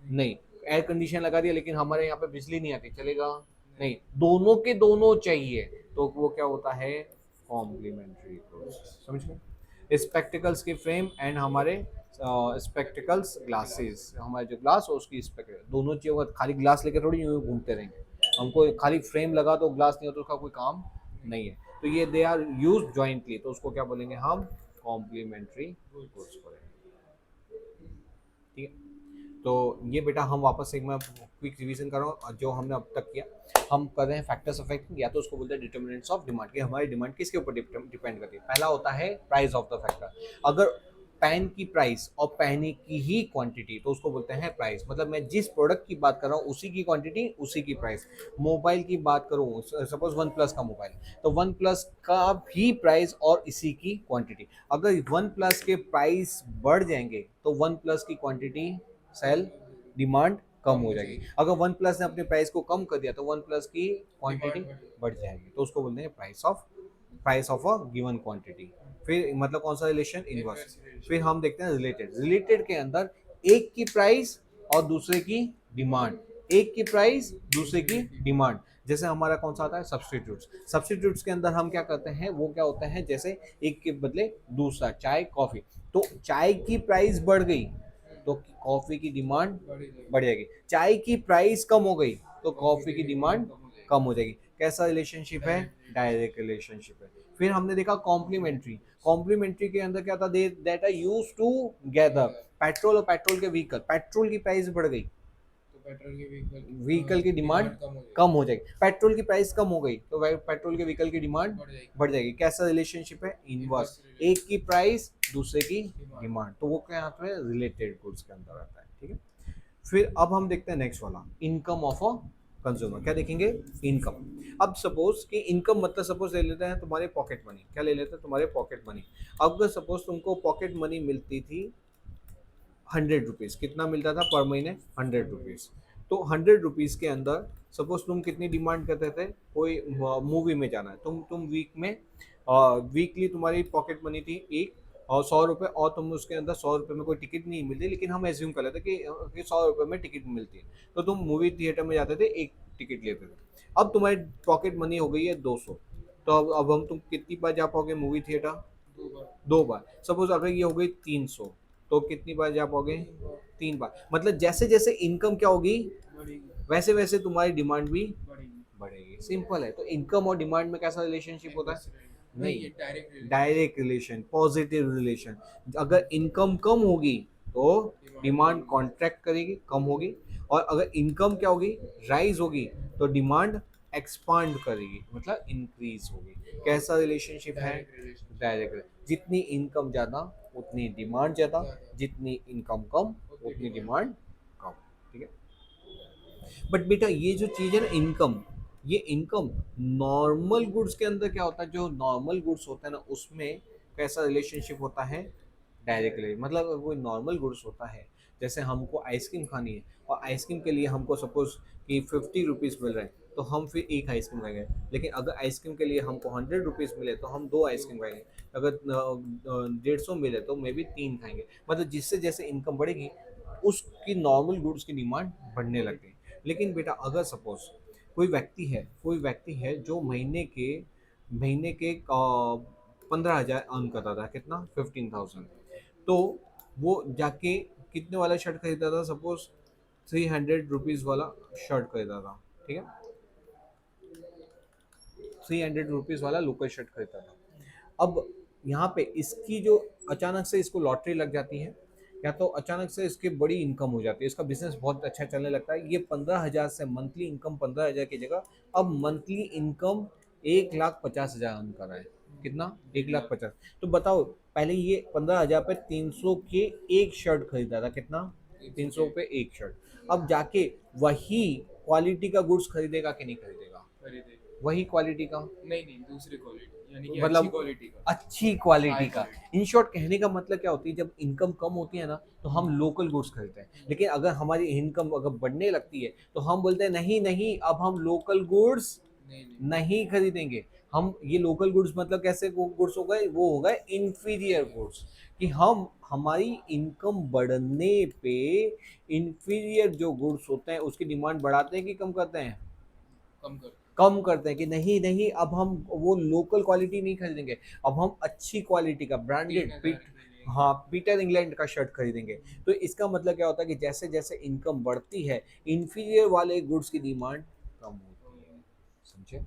नहीं। एयर कंडीशन लगा दिया लेकिन हमारे यहाँ पे बिजली नहीं आती, चलेगा? नहीं। दोनों के दोनों चाहिए, तो वो क्या होता है, कॉम्प्लीमेंट्री कोर्स। समझ गए? स्पेक्टिकल्स के फ्रेम एंड हमारे स्पेक्टिकल्स ग्लासेस, हमारे जो ग्लास और उसकी स्पेक्टिकल दोनों चाहिए होगा, खाली ग्लास लेकर थोड़ी यूं घूमते रहेंगे। हमको खाली फ्रेम लगा तो ग्लास नहीं हो तो उसका कोई काम नहीं है। तो ये दे आर यूज जॉइंटली, तो उसको क्या बोलेंगे हम, कॉम्प्लीमेंट्री कोर्स बोलेंगे। ठीक है। तो ये बेटा हम वापस से एक मैं क्विक रिवीजन कर रहा हूँ जो हमने अब तक किया। हम कर रहे हैं फैक्टर्स अफेक्टिंग, या तो उसको बोलते हैं डिटर्मिनेंट्स ऑफ डिमांड, कि हमारी डिमांड किसके ऊपर डिपेंड करती है। पहला होता है प्राइस ऑफ द फैक्टर, अगर पेन की प्राइस और पहने की ही क्वांटिटी तो उसको बोलते हैं प्राइस, मतलब मैं जिस प्रोडक्ट की बात कर रहा हूँ उसी की क्वांटिटी उसी की प्राइस। मोबाइल की बात करूँ, सपोज वन प्लस का मोबाइल, तो वन प्लस का भी प्राइस और इसी की क्वांटिटी। अगर वन प्लस के प्राइस बढ़ जाएंगे तो वन प्लस की क्वांटिटी, सेल, डिमांड कम हो जाएगी। अगर वन प्लस ने अपने प्राइस को कम कर दिया तो वन प्लस की क्वांटिटी बढ़ जाएगी, तो उसको बोलते हैं price of a given quantity. फिर मतलब कौन सा रिलेशन, इनवर्स। फिर हम देखते हैं रिलेटेड, रिलेटेड के अंदर एक की प्राइस और दूसरे की डिमांड, एक की प्राइस दूसरे की डिमांड। जैसे हमारा कौन सा आता है, सब्सटीट्यूट्स। सब्सटीट्यूट्स के अंदर हम क्या करते हैं, वो क्या होता है, जैसे एक के बदले दूसरा, चाय कॉफी, तो चाय की प्राइस बढ़ गई तो कॉफी की डिमांड बढ़ जाएगी, चाय की प्राइस कम हो गई तो कॉफी की डिमांड कम हो जाएगी। कैसा रिलेशनशिप है, डायरेक्ट रिलेशनशिप है। फिर हमने देखा कॉम्प्लीमेंट्री, कॉम्प्लीमेंट्री के अंदर क्या था, that are used together. Petrol और पेट्रोल के व्हीकल, पेट्रोल की प्राइस बढ़ गई तो पेट्रोल के व्हीकल की डिमांड कम हो जाएगी, पेट्रोल की प्राइस कम हो गई तो पेट्रोल के व्हीकल की डिमांड बढ़ जाएगी। कैसा रिलेशनशिप है, इनवर्स, एक की प्राइस दूसरे की डिमांड, तो वो क्या आता है, रिलेटेड गुड्स के अंदर आता है। ठीक है। फिर अब हम देखते हैं नेक्स्ट वाला, इनकम ऑफ अ कंज्यूमर। क्या देखेंगे, इनकम। अब सपोज कि इनकम मतलब सपोज ले लेते हैं तुम्हारे पॉकेट मनी, क्या ले लेते हैं, तुम्हारे पॉकेट मनी। अब अगर सपोज तुमको पॉकेट मनी मिलती थी 100 रुपीज़, कितना मिलता था पर महीने, 100 रुपीज़। तो 100 रुपीज़ के अंदर सपोज तुम कितनी डिमांड करते थे, कोई मूवी में जाना है, तुम वीक में, वीकली तुम्हारी पॉकेट मनी थी एक और 100 रुपये, और तुम उसके अंदर 100 रुपये में कोई टिकट नहीं मिलती, लेकिन हम एज्यूम कर लेते कि 100 रुपये में टिकट मिलती है, तो तुम मूवी थिएटर में जाते थे, एक टिकट लेते थे। अब तुम्हारी पॉकेट मनी हो गई है 200, तो अब हम तुम कितनी बार जा पाओगे मूवी थिएटर, 2 बार। सपोज अगर ये हो गई 300, तो कितनी बार जा पाओगे, 3 बार। मतलब जैसे जैसे इनकम क्या होगी, बढ़ेगी। वैसे वैसे तुम्हारी डिमांड भी बढ़ेगी। बढ़ेगी। सिंपल है। तो इनकम और डिमांड में कैसा रिलेशनशिप होता है? इनवर्स रहेगा नहीं, नहीं, ये direct relation. Direct relation, positive relation. अगर इनकम कम होगी तो डिमांड डिमांड बढ़ेगी। कॉन्ट्रैक्ट करेगी, कम होगी। और अगर इनकम क्या होगी, राइज होगी, तो डिमांड एक्सपांड करेगी, मतलब इंक्रीज होगी। कैसा रिलेशनशिप है? Direct relation. डायरेक्ट। जितनी इनकम ज्यादा उतनी डिमांड ज्यादा, ज़्यादा जितनी इनकम कम उतनी उतनी डिमांड। डिमांड कम। ठीक है। बट बेटा ये जो चीज है ना इनकम, ये इनकम नॉर्मल गुड्स के अंदर क्या होता है, जो नॉर्मल गुड्स होता है ना उसमें कैसा रिलेशनशिप होता है? Direct relation. मतलब अगर कोई नॉर्मल गुड्स होता है, जैसे हमको आइसक्रीम खानी है और आइसक्रीम के लिए हमको सपोज कि 50 रुपीज़ मिल रहे हैं, तो हम फिर एक आइसक्रीम खाएंगे। लेकिन अगर आइसक्रीम के लिए हमको 100 रुपीज़ मिले तो हम दो आइसक्रीम खाएंगे। अगर 150 मिले तो मे बी तीन खाएंगे। मतलब जिससे जैसे इनकम बढ़ेगी उसकी नॉर्मल गुड्स की डिमांड बढ़ने लगती है। लेकिन बेटा अगर सपोज कोई व्यक्ति है जो महीने के 15,000 अर्न करता था, कितना? 15,000। तो वो जाके कितने वाला शर्ट खरीदा था? सपोज 300 रुपीज़ वाला शर्ट खरीदा था। ठीक है, 300 रुपीज़ वाला लोकल शर्ट खरीदा था। अब यहाँ पे इसकी जो अचानक से इसको लॉटरी लग जाती है, या तो अचानक से इसकी बड़ी इनकम हो जाती है, इसका बिजनेस बहुत अच्छा चलने लगता है। ये 15,000 से मंथली इनकम 15,000 की जगह अब मंथली इनकम 1,50,000 अर्न कर रहा है। कितना? 1,50,000। तो बताओ, पहले ये 15,000 पे 300 के एक शर्ट खरीदा था। कितना? 300 पे एक शर्ट। अब जाके वही क्वालिटी का गुड्स खरीदेगा कि नहीं खरीदेगा? खरीदे। वही क्वालिटी का, नहीं नहीं, दूसरी क्वालिटी यानी कि अच्छी मतलब क्वालिटी का। अच्छी क्वालिटी हाई का। क्वालिटी। इन शॉर्ट कहने का मतलब क्या होती है, जब इनकम कम होती है ना तो हम लोकल गुड्स खरीदते हैं। लेकिन अगर हमारी इनकम अगर बढ़ने लगती है तो हम बोलते हैं नहीं नहीं, अब हम लोकल गुड्स नहीं नहीं। नहीं खरीदेंगे। हम ये लोकल गुड्स मतलब कैसे गुड्स हो गए? वो हो गए इंफीरियर गुड्स। कि हम हमारी इनकम बढ़ने पे इंफीरियर जो गुड्स होते हैं उसकी डिमांड बढ़ाते हैं कि कम करते हैं? कम कर। कम करते हैं कि नहीं नहीं, अब हम वो लोकल क्वालिटी नहीं खरीदेंगे, अब हम अच्छी क्वालिटी का तीन ब्रांडेड हजार की हाँ लेंगे। पीटर इंग्लैंड का शर्ट खरीदेंगे। तो इसका मतलब क्या होता है कि जैसे जैसे इनकम बढ़ती है इंफीरियर वाले गुड्स की डिमांड कम होती है। समझे?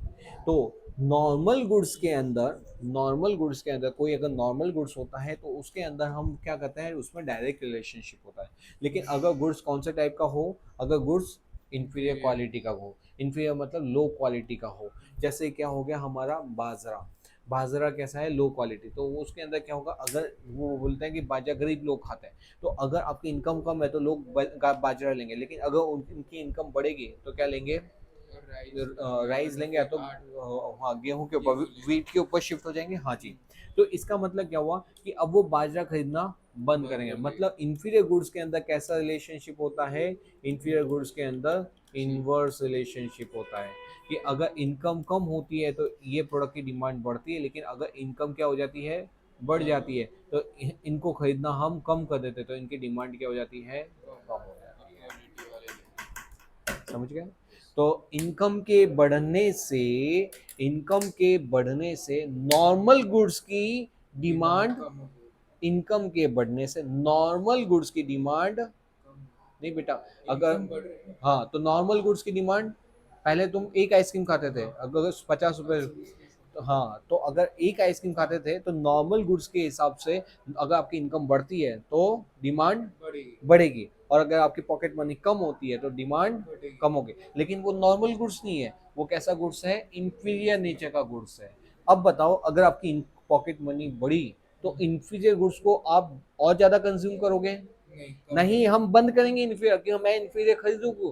तो नॉर्मल गुड्स के अंदर कोई अगर नॉर्मल गुड्स होता है तो उसके अंदर हम क्या करते हैं, उसमें डायरेक्ट रिलेशनशिप होता है। लेकिन अगर गुड्स कौन से टाइप का हो, अगर गुड्स इंफीरियर इंफीरियर। क्वालिटी का हो, इंफीरियर मतलब लो क्वालिटी का हो, जैसे क्या हो गया हमारा बाजरा। बाजरा कैसा है? Low quality. तो वो उसके अंदर क्या होगा, अगर वो बोलते हैं कि बाजरा गरीब लोग खाते हैं, तो अगर आपकी इनकम कम है तो लोग बाजरा लेंगे। लेकिन अगर उनकी इनकम बढ़ेगी तो क्या लेंगे? और राइस। राइस लेंगे, या तो आठ। हाँ गेहूं के ऊपर, गेहूं ले। वीट के ऊपर शिफ्ट हो जाएंगे। हाँ जी। तो इसका मतलब क्या हुआ कि अब वो बाजरा खरीदना बंद बंद करेंगे। कर देंगे। मतलब इंफीरियर गुड्स के अंदर कैसा रिलेशनशिप होता है? इंफीरियर गुड्स के अंदर जी। इनवर्स रिलेशनशिप होता है। कि अगर इनकम कम होती है तो ये प्रोडक्ट की डिमांड बढ़ती है, लेकिन अगर इनकम क्या हो जाती है? बढ़ ज़्यादा। जाती है। तो इनको खरीदना हम कम कर देते तो इनकी डिमांड क्या हो जाती है? कम। कम हो अब जाती है। क्वालिटी वाले लेंगे। समझ गए? यस। तो इनकम के बढ़ने से नॉर्मल गुड्स की डिमांड डिमांड, कम हो गई। इनकम के बढ़ने से नॉर्मल गुड्स की डिमांड कम। नहीं बेटा। अगर इनकम बढ़ रही है। हाँ तो नॉर्मल गुड्स की डिमांड, पहले तुम एक आइसक्रीम खाते थे, अगर 50 रुपए। 120 तो हाँ, तो अगर एक आइसक्रीम खाते थे तो नॉर्मल गुड्स के हिसाब से अगर आपकी इनकम बढ़ती है तो डिमांड बढ़ेगी। बढ़ेगी, और अगर आपकी पॉकेट मनी कम होती है तो डिमांड बढ़ेगी। कम होगी। लेकिन वो नॉर्मल गुड्स नहीं है, वो कैसा गुड्स है? इंफीरियर नेचर का गुड्स है। अब बताओ, अगर आपकी पॉकेट मनी बढ़ी तो इंफीरियर गुड्स को आप और ज्यादा कंज्यूम करोगे? नहीं, कम नहीं, करेंगे। हम बंद करेंगे इन्फीरियर, कि मैं इन्फीरियर खरीदूं क्यों?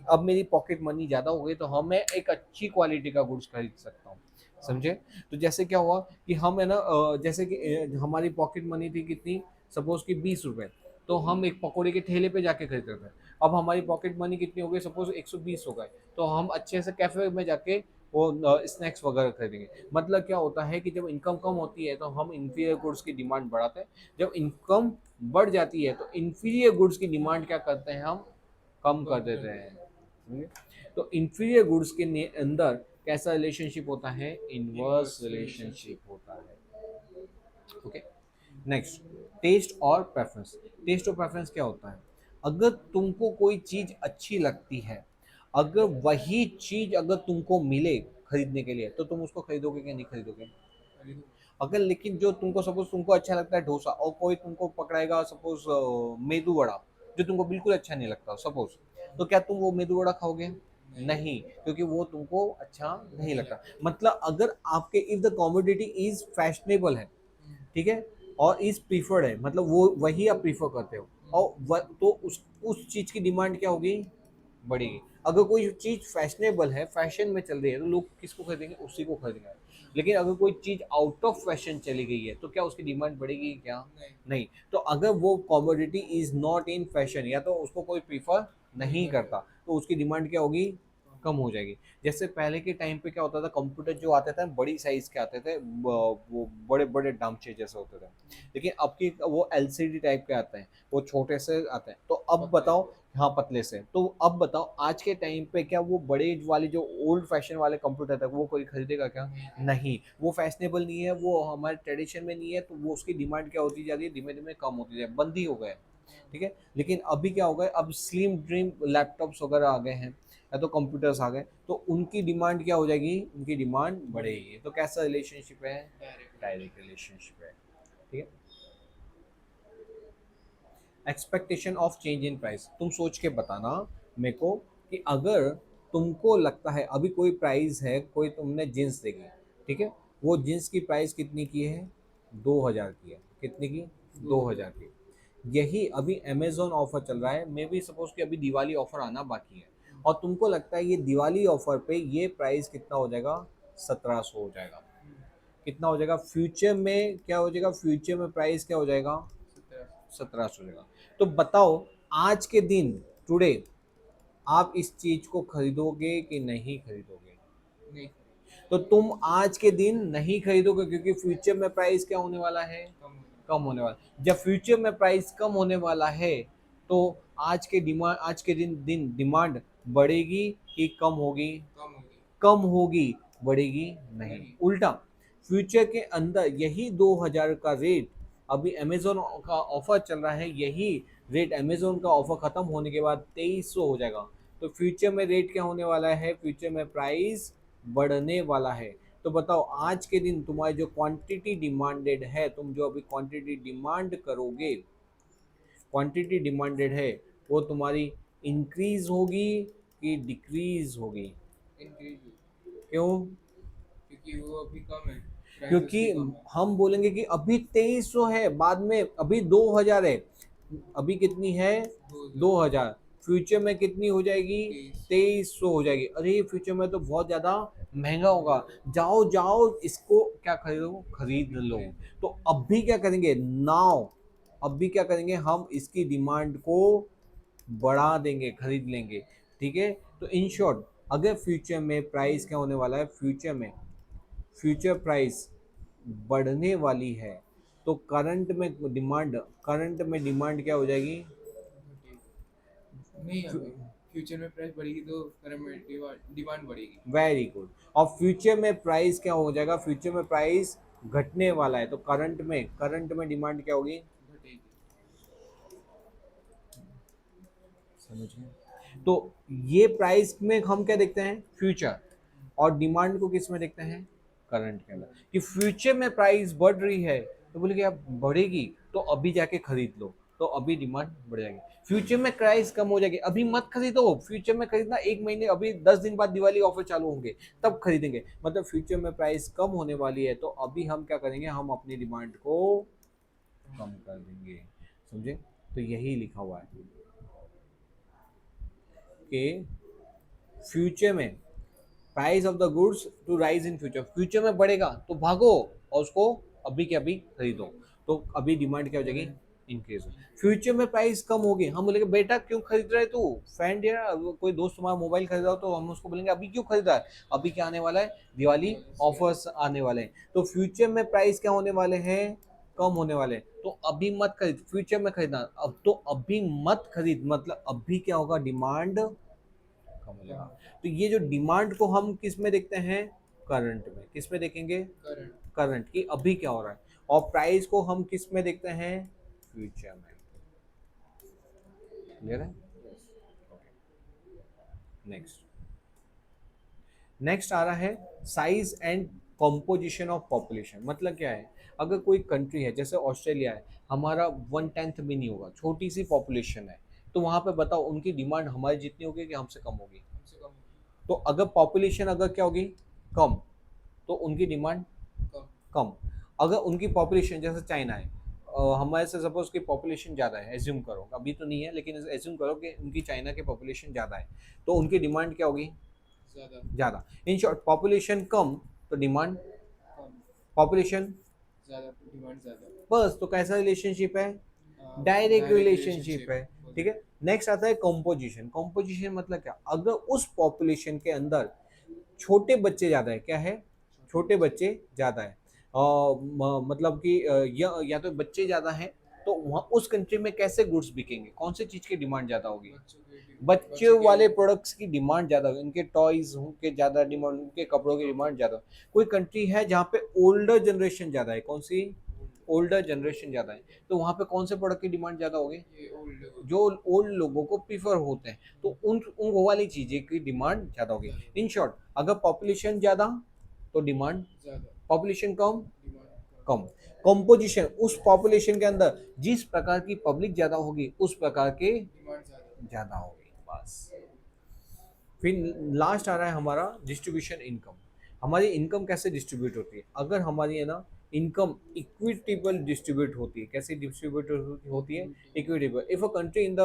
अब मेरी पॉकेट मनी ज्यादा हो गई तो हम मैं एक अच्छी क्वालिटी का गुड्स खरीद सकता हूँ। समझे? तो जैसे क्या हुआ कि हम है ना जैसे कि हमारी पॉकेट मनी थी कितनी, सपोज कि 20 रुपए, तो हम एक पकौड़े के ठेले पे जाके खरीदते थे। अब हमारी पॉकेट मनी कितनी हो गई, सपोज 120 हो गए, तो हम अच्छे से कैफे में जाके वो स्नैक्स वगैरह खरीदेंगे। मतलब क्या होता है कि जब इनकम कम होती है तो हम इंफीरियर गुड्स की डिमांड बढ़ाते हैं, जब इनकम बढ़ जाती है तो इंफीरियर गुड्स की डिमांड क्या करते हैं हम? कम कर कम कर देते हैं। देंगे। समझे? तो इंफीरियर गुड्स के अंदर कैसा रिलेशनशिप होता है? Inverse inverse relationship. रिलेशनशिप होता है। ओके। नेक्स्ट, टेस्ट और प्रेफरेंस। टेस्ट और प्रेफरेंस क्या होता है? अगर तुमको कोई चीज अच्छी लगती है, अगर वही चीज अगर तुमको मिले खरीदने के लिए, तो तुम उसको खरीदोगे कि नहीं खरीदोगे? खरीदूंगा। अगर लेकिन जो तुमको सपोज तुमको अच्छा लगता है डोसा, और कोई तुमको पकड़ाएगा सपोज मेदू वड़ा, जो तुमको बिल्कुल अच्छा नहीं लगता सपोज, तो क्या तुम वो मेदू वड़ा खाओगे? नहीं। नहीं, क्योंकि वो तुमको अच्छा नहीं लगता। मतलब अगर आपके if the commodity is fashionable है, ठीक है, और इज प्रीफर्ड है, मतलब वो वही आप प्रीफर करते हो, और तो उस चीज की डिमांड क्या होगी? बढ़ेगी। अगर कोई चीज फैशनेबल है, फैशन में चल रही है, तो लोग किसको खरीदेंगे? उसी को खरीदेंगे। लेकिन अगर कोई चीज आउट ऑफ फैशन चली गई है, तो क्या उसकी डिमांड बढ़ेगी क्या? नहीं। नहीं। तो अगर वो commodity is not in fashion, या तो उसको कोई प्रीफर नहीं करता, तो उसकी डिमांड क्या होगी? कम हो जाएगी। जैसे पहले के टाइम पे क्या होता था, कंप्यूटर जो आते थे बड़ी साइज के आते थे, वो बड़े बड़े डामचे जैसे होते थे। लेकिन अब की वो एलसीडी टाइप के आते हैं, वो छोटे से आते हैं। तो अब पतले बताओ, से। हाँ पतले से, तो अब बताओ आज के टाइम पे क्या वो बड़े वाले जो ओल्ड फैशन वाले कंप्यूटर था वो कोई खरीदेगा क्या? नहीं। नहीं, वो फैशनेबल नहीं है, वो हमारे ट्रेडिशन में नहीं है, तो वो उसकी डिमांड क्या होती जा रही है? धीमे धीमे कम होती जा रही है, बंद ही हो गए। ठीक है। लेकिन अभी क्या हो गया, अब स्लिम ड्रीम लैपटॉप्स वगैरह आ गए हैं, या तो कंप्यूटर्स आ गए, तो उनकी डिमांड क्या हो जाएगी? उनकी डिमांड बढ़ेगी। तो कैसा रिलेशनशिप है? डायरेक्ट। डायरेक्ट रिलेशनशिप है। ठीक है। Expectation of change in price, तुम सोच के बताना मेरे को कि अगर तुमको लगता है अभी कोई प्राइस है, कोई तुमने जींस देखी, ठीक है, वो जींस की प्राइस कितनी की है? 2000 की है। कितनी की? 2000 की। यही अभी अमेजोन ऑफर चल रहा है, मे बी सपोज कि अभी दिवाली ऑफर आना बाकी है, और तुमको लगता है ये दिवाली ऑफर पे ये प्राइस कितना हो जाएगा? 1700 हो जाएगा। कितना हो जाएगा फ्यूचर में? क्या हो जाएगा फ्यूचर में? प्राइस क्या हो जाएगा? 17। 1700 हो जाएगा। तो बताओ, आज के दिन, टुडे, आप इस चीज को खरीदोगे कि नहीं खरीदोगे? नहीं। तो तुम आज के दिन नहीं खरीदोगे, क्योंकि फ्यूचर में प्राइस क्या होने वाला है? कम हो जाएगा। कम होने वाला है। जब फ्यूचर में प्राइस कम होने वाला है, तो आज के दिन डिमांड बढ़ेगी कि कम होगी? कम होगी। कम होगी, बढ़ेगी नहीं। नहीं। उल्टा, फ्यूचर के अंदर यही 2000 का रेट, अभी अमेजोन का ऑफर चल रहा है, यही रेट अमेजोन का ऑफर खत्म होने के बाद 2300 हो जाएगा। तो फ्यूचर में रेट क्या होने वाला है? फ्यूचर में प्राइस बढ़ने वाला है। तो बताओ, आज के दिन तुम्हारी जो क्वांटिटी डिमांडेड है, तुम जो अभी क्वांटिटी डिमांड करोगे, क्वांटिटी डिमांडेड है, वो तुम्हारी इंक्रीज होगी कि डिक्रीज होगी? इंक्रीज। क्यों? क्योंकि वो अभी कम है। प्राइस क्योंकि उसकी कम है। हम बोलेंगे कि अभी 2300 है, बाद में अभी 2000 है। अभी कितनी है? 2000। 2000। फ्यूचर में कितनी हो जाएगी? 23। 2300 हो जाएगी। अरे फ्यूचर में तो बहुत ज्यादा महंगा होगा, जाओ जाओ इसको क्या खरीदो? खरीद लो। खरीद। तो अब भी क्या करेंगे नाउ? अब भी क्या करेंगे, हम इसकी डिमांड को बढ़ा देंगे, खरीद लेंगे। ठीक है। तो इन शॉर्ट, अगर फ्यूचर में प्राइस क्या होने वाला है? फ्यूचर प्राइस बढ़ने वाली है, तो करंट में डिमांड क्या हो जाएगी? नहीं, अभी फ्यूचर में प्राइस बढ़ेगी तो करंट में डिमांड बढ़ेगी। Very good. और फ्यूचर में प्राइस क्या हो जाएगा? फ्यूचर में प्राइस घटने वाला है, तो करंट में डिमांड क्या होगी? घटेगी। समझ गए? तो ये प्राइस में हम क्या देखते हैं? फ्यूचर। और डिमांड को किस में देखते हैं? करंट के अंदर। कि फ्यूचर में प्राइस बढ़ रही है, तो बोले कि अब बढ़ेगी तो अभी जाके खरीद लो, तो अभी डिमांड बढ़ जाएगी। फ्यूचर में प्राइस कम हो जाएगी, अभी मत खरीदो। फ्यूचर में खरीदना 1 महीने, अभी 10 दिन बाद दिवाली ऑफर चालू होंगे, तब खरीदेंगे। मतलब फ्यूचर में प्राइस कम होने वाली है, तो अभी हम क्या करेंगे? हम अपनी डिमांड को कम कर देंगे। समझे? तो यही लिखा हुआ है कि फ्यूचर में price of the goods to rise in future, future में बढ़ेगा तो भागो और उसको अभी के अभी खरीदो, तो अभी डिमांड क्या हो जाएगी? इंक्रीज। फ्यूचर में प्राइस कम होगी, हम बोलेंगे बेटा क्यों खरीद रहे तू? फ्रेंड या कोई दोस्त तुम्हारा मोबाइल खरीद रहा हो, तो हम उसको बोलेंगे अभी क्यों खरीद रहा है? अभी क्या आने वाला है? दिवाली ऑफर्स आने वाले हैं। तो फ्यूचर में प्राइस क्या होने वाले हैं? कम होने वाले हैं। तो अभी मत खरीद, फ्यूचर में खरीदना। अब तो अभी मत खरीद, मतलब अभी क्या होगा? डिमांड कम हो जाएगा। तो ये जो डिमांड को हम किस में देखते हैं? करंट में। किस में देखेंगे? करंट। करंट की अभी क्या हो रहा है। और प्राइस को हम किस में देखते हैं? फ्यूचर में। क्लियर है? Yes. नेक्स्ट नेक्स्ट आ रहा है size and composition of population. मतलब क्या है, अगर कोई कंट्री है जैसे ऑस्ट्रेलिया है, हमारा 1/10 भी नहीं होगा, छोटी सी पॉपुलेशन है, तो वहां पे बताओ उनकी डिमांड हमारी जितनी होगी कि हमसे कम होगी? हमसे कम तो अगर पॉपुलेशन अगर क्या होगी, कम, तो उनकी डिमांड कम कम। अगर उनकी पॉपुलेशन जैसे चाइना है, हमारे से सपोज की पॉपुलेशन ज़्यादा है, एज्यूम करो, अभी तो नहीं है लेकिन एज्यूम करो कि उनकी चाइना की पॉपुलेशन ज़्यादा है, तो उनकी डिमांड क्या होगी? ज़्यादा ज़्यादा। इन शॉर्ट पॉपुलेशन कम तो डिमांड, कम पॉपुलेशन ज़्यादा डिमांड ज़्यादा बस। तो कैसा रिलेशनशिप है? डायरेक्ट डायरेक्ट रिलेशनशिप रिलेशनशिप है। ठीक है। नेक्स्ट आता है कॉम्पोजिशन। कॉम्पोजिशन मतलब क्या, अगर उस पॉपुलेशन के अंदर छोटे बच्चे ज्यादा है, क्या है? छोटे छोटे बच्चे बच्चे ज्यादा है, मतलब कि या तो बच्चे ज्यादा हैं, तो वहाँ उस कंट्री में कैसे गुड्स बिकेंगे, कौन सी चीज की डिमांड ज्यादा होगी? बच्चे बच्चे के वाले प्रोडक्ट्स की डिमांड ज्यादा होगी, उनके टॉयज के ज्यादा डिमांड, उनके कपड़ों की डिमांड ज्यादा। कोई कंट्री है जहाँ पे ओल्डर जनरेशन ज्यादा है, कौन सी? ओल्डर जनरेशन ज्यादा है, तो वहाँ पे कौन से प्रोडक्ट की डिमांड ज्यादा होगी? ये ओल्ड जो ओल्ड लोगों को प्रीफर होते हैं, तो उन वो वाली चीजें की डिमांड ज्यादा होगी। इन शॉर्ट अगर पॉपुलेशन ज्यादा तो डिमांड, ज़्यादा पॉपुलेशन कम, डिमांड कम। कंपोजिशन, उस पॉपुलेशन के अंदर जिस प्रकार की पब्लिक ज्यादा होगी उस प्रकार के डिमांड ज़्यादा ज्यादा होगी, बस। फिर लास्ट आ रहा है हमारा डिस्ट्रीब्यूशन इनकम। हमारी इनकम कैसे डिस्ट्रीब्यूट होती है? अगर हमारी है ना इनकम इक्विटेबल डिस्ट्रीब्यूट होती है, कैसे डिस्ट्रीब्यूट होती है? Equitable. If a country in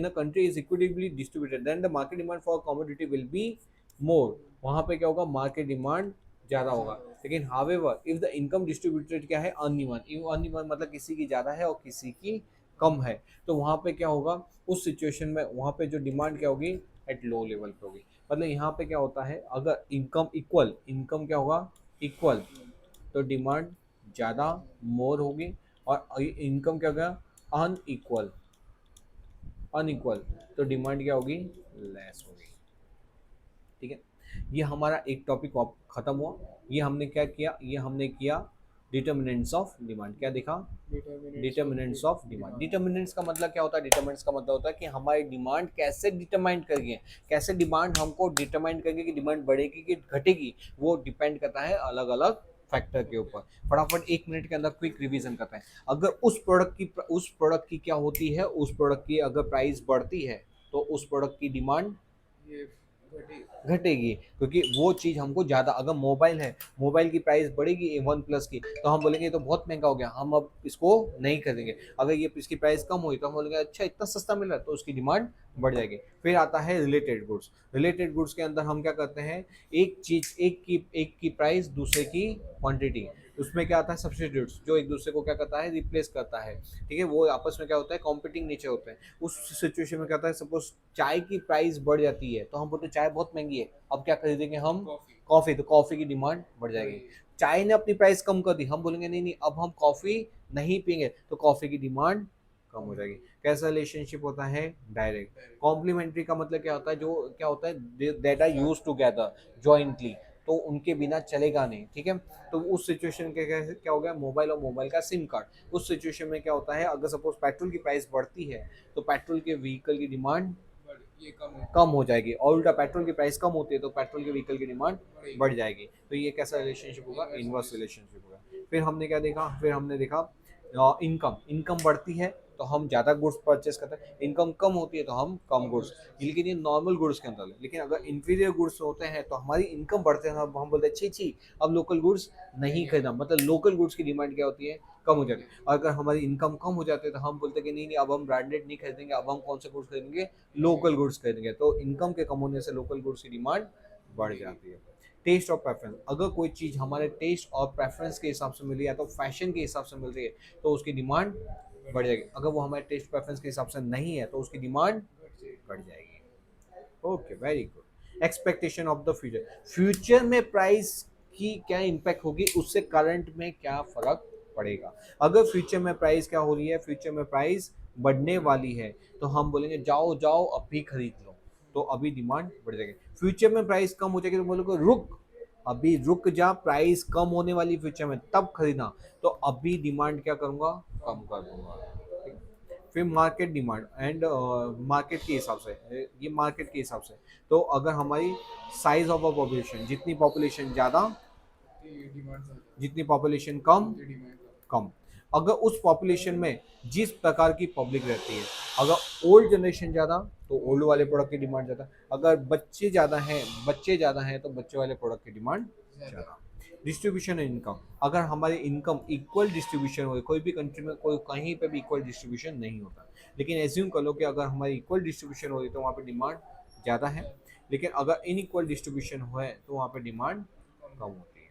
a country is equitably distributed then the market demand for commodity will be more. वहां पे क्या होगा? मार्केट डिमांड ज्यादा होगा। लेकिन however if the income distributed क्या है? अनइवन। अनइवन मतलब किसी की ज्यादा है और किसी की कम है, तो वहां पे क्या होगा? उस सिचुएशन में वहां पे जो डिमांड क्या होगी? एट लो लेवल पे होगी। मतलब यहाँ पे क्या होता है, अगर इनकम इक्वल, इनकम क्या होगा? इक्वल, तो डिमांड ज़्यादा, मोर होगी। और इनकम क्या होगा? अनइक्वल, अनइक्वल, तो डिमांड क्या होगी? लेस होगी। ठीक है। ये हमारा एक टॉपिक खत्म हुआ। ये हमने क्या किया? ये हमने किया डिटर्मिनेंट्स ऑफ डिमांड। क्या देखा? Determinants of demand. डिटर्मिनेंट्स का मतलब क्या होता है? डिटर्मिनेंट्स का मतलब होता है कि हमारी डिमांड कैसे डिटरमाइन करेंगे, कैसे डिमांड हमको डिटरमाइन करेंगे कि डिमांड बढ़ेगी कि घटेगी, वो डिपेंड करता है अलग अलग फैक्टर के ऊपर। फटाफट 1 मिनट के अंदर क्विक रिवीजन करते हैं। अगर उस प्रोडक्ट की क्या होती है, उस प्रोडक्ट की अगर प्राइस बढ़ती है तो उस प्रोडक्ट की डिमांड ये घटी घटेगी, क्योंकि वो चीज़ हमको ज़्यादा, अगर मोबाइल है, मोबाइल की प्राइस बढ़ेगी वन प्लस की, तो हम बोलेंगे ये तो बहुत महंगा हो गया, हम अब इसको नहीं खरीदेंगे। अगर ये इसकी प्राइस कम हुई तो हम बोलेंगे अच्छा इतना सस्ता मिल रहा है, तो उसकी डिमांड बढ़ जाएगी। फिर आता है रिलेटेड गुड्स। रिलेटेड गुड्स के अंदर हम क्या करते हैं? एक चीज, एक की प्राइस दूसरे की क्वांटिटी, उसमें क्या आता है? सब्सटीट्यूट्स, जो एक दूसरे को क्या करता है? रिप्लेस करता है। ठीक है। वो आपस में क्या होता है? कॉम्पिटिंग नेचर होते हैं। उस सिचुएशन में क्या होता है? सपोज चाय की प्राइस बढ़ जाती है, तो हम बोलते हैं चाय बहुत महंगी है, अब क्या खरीदेंगे हम? Coffee coffee. तो कॉफी की डिमांड बढ़ जाएगी। चाय ने अपनी प्राइस कम कर दी, हम बोलेंगे नहीं नहीं अब हम कॉफी नहीं पियेंगे, तो कॉफी की डिमांड कम हो जाएगी। कैसा रिलेशनशिप होता है? डायरेक्ट। कॉम्प्लीमेंट्री का मतलब क्या होता है? जो क्या होता है? That are use together jointly, तो उनके बिना चलेगा नहीं। ठीक है। तो उस सिचुएशन के क्या हो गया? मोबाइल और मोबाइल का सिम कार्ड। उस सिचुएशन में क्या होता है? अगर सपोज पेट्रोल की प्राइस बढ़ती है तो पेट्रोल के व्हीकल की डिमांड ये कम है कम हो जाएगी, और उल्टा पेट्रोल की प्राइस कम होती है तो पेट्रोल के व्हीकल की डिमांड बढ़ेगी बढ़ जाएगी। तो ये कैसा रिलेशनशिप होगा? Inverse inverse relation। रिलेशनशिप होगा। फिर हमने क्या देखा? फिर हमने देखा इनकम। इनकम बढ़ती है तो हम ज़्यादा गुड्स परचेस करते हैं, इनकम कम होती है तो हम कम गुड्स। लेकिन ये नॉर्मल गुड्स के अंदर है। लेकिन अगर इंफीरियर गुड्स होते हैं तो हमारी इनकम बढ़ते हैं, हम बोलते हैं छी छी अब लोकल गुड्स नहीं खरीदना, मतलब लोकल गुड्स की डिमांड क्या होती है? कम हो जाती है। और अगर हमारी इनकम कम हो जाती है तो हम बोलते हैं कि नहीं नहीं अब हम ब्रांडेड नहीं खरीदेंगे, अब हम कौन से गुड्स खरीदेंगे? लोकल गुड्स खरीदेंगे। तो इनकम के कम होने से लोकल गुड्स की डिमांड बढ़ जाती है। टेस्ट और प्रेफरेंस, अगर कोई चीज़ हमारे टेस्ट और प्रेफरेंस के हिसाब से मिल रही है, तो फैशन के हिसाब से मिल रही है, तो उसकी डिमांड बढ़ जाएगी। अगर वो हमारे टेस्ट प्रेफरेंस के हिसाब से नहीं है तो उसकी डिमांड बढ़ जाएगी। Okay, very good. Expectation of the future, future में प्राइस की क्या इम्पैक्ट होगी, उससे करंट में क्या फर्क पड़ेगा। अगर फ्यूचर में प्राइस क्या हो रही है? फ्यूचर में प्राइस बढ़ने वाली है, तो हम बोलेंगे जाओ जाओ अभी खरीद लो, तो अभी डिमांड बढ़ जाएगी। फ्यूचर में प्राइस कम हो जाएगी तो बोलोगे रुक, अभी रुक जा, प्राइस कम होने वाली फ्यूचर में तब खरीदना, तो अभी डिमांड क्या करूंगा? कम कर दूंगा। फिर मार्केट डिमांड एंड मार्केट के हिसाब से, ये मार्केट के हिसाब से। तो अगर हमारी साइज ऑफ अ पॉपुलेशन, जितनी पॉपुलेशन ज़्यादा, ये डिमांड ज़्यादा, जितनी पॉपुलेशन कम, ये डिमांड कम। अगर उस पॉपुलेशन में जिस प्रकार की पब्लिक रहती है, अगर ओल्ड जनरेशन ज़्यादा तो ओल्ड वाले प्रोडक्ट की डिमांड ज़्यादा, अगर बच्चे ज़्यादा हैं तो बच्चे वाले प्रोडक्ट की डिमांड ज़्यादा। ज़्यादा। डिस्ट्रीब्यूशन इनकम, अगर हमारी इनकम इक्वल डिस्ट्रीब्यूशन हो, कोई भी कंट्री में कोई कहीं पे भी इक्वल डिस्ट्रीब्यूशन नहीं होता, लेकिन एज्यूम कर लो कि अगर हमारी इक्वल डिस्ट्रीब्यूशन हो रही तो वहाँ पे डिमांड ज़्यादा है, लेकिन अगर इनइक्वल डिस्ट्रीब्यूशन है तो वहाँ पे डिमांड कम होती है।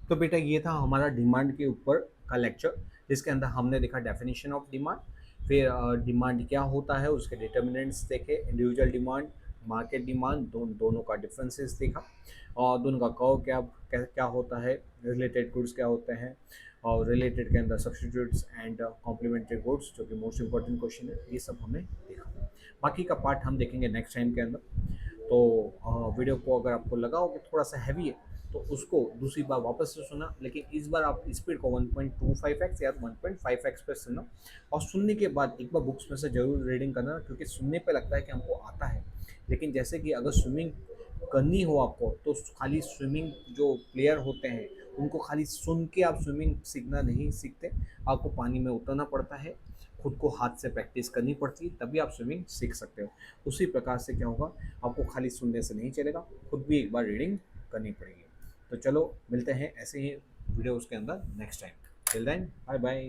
तो बेटा ये था हमारा डिमांड के ऊपर का लेक्चर, जिसके अंदर हमने देखा डेफिनेशन ऑफ डिमांड, फिर डिमांड क्या होता है, उसके डिटर्मिनेंट्स देखे, इंडिविजुअल डिमांड, मार्केट डिमांड, दोनों का डिफरेंसेस देखा, और दोनों का कर्व क्या होता है, रिलेटेड गुड्स क्या होते हैं, और रिलेटेड के अंदर सब्सटीट्यूट्स एंड कॉम्प्लीमेंट्री गुड्स, जो कि मोस्ट इंपॉर्टेंट क्वेश्चन है, ये सब हमने देखा। बाकी का पार्ट हम देखेंगे नेक्स्ट टाइम के अंदर। तो वीडियो को अगर आपको लगा हो कि थोड़ा सा हैवी है तो उसको दूसरी बार वापस से सुना, लेकिन इस बार आप स्पीड को 1.25x या 1.5x पे सुनो, और सुनने के बाद एक बार बुक्स में से जरूर रीडिंग करना, क्योंकि सुनने पे लगता है कि हमको आता है, लेकिन जैसे कि अगर स्विमिंग करनी हो आपको तो खाली स्विमिंग जो प्लेयर होते हैं उनको खाली सुन के आप स्विमिंग सीखना नहीं सीखते, आपको पानी में उतरना पड़ता है, खुद को हाथ से प्रैक्टिस करनी पड़ती है, तभी आप स्विमिंग सीख सकते हो। उसी प्रकार से क्या होगा, आपको खाली सुनने से नहीं चलेगा, खुद भी एक बार रीडिंग करनी पड़ेगी। तो चलो मिलते हैं ऐसे ही वीडियोस के अंदर next time. Till then bye bye.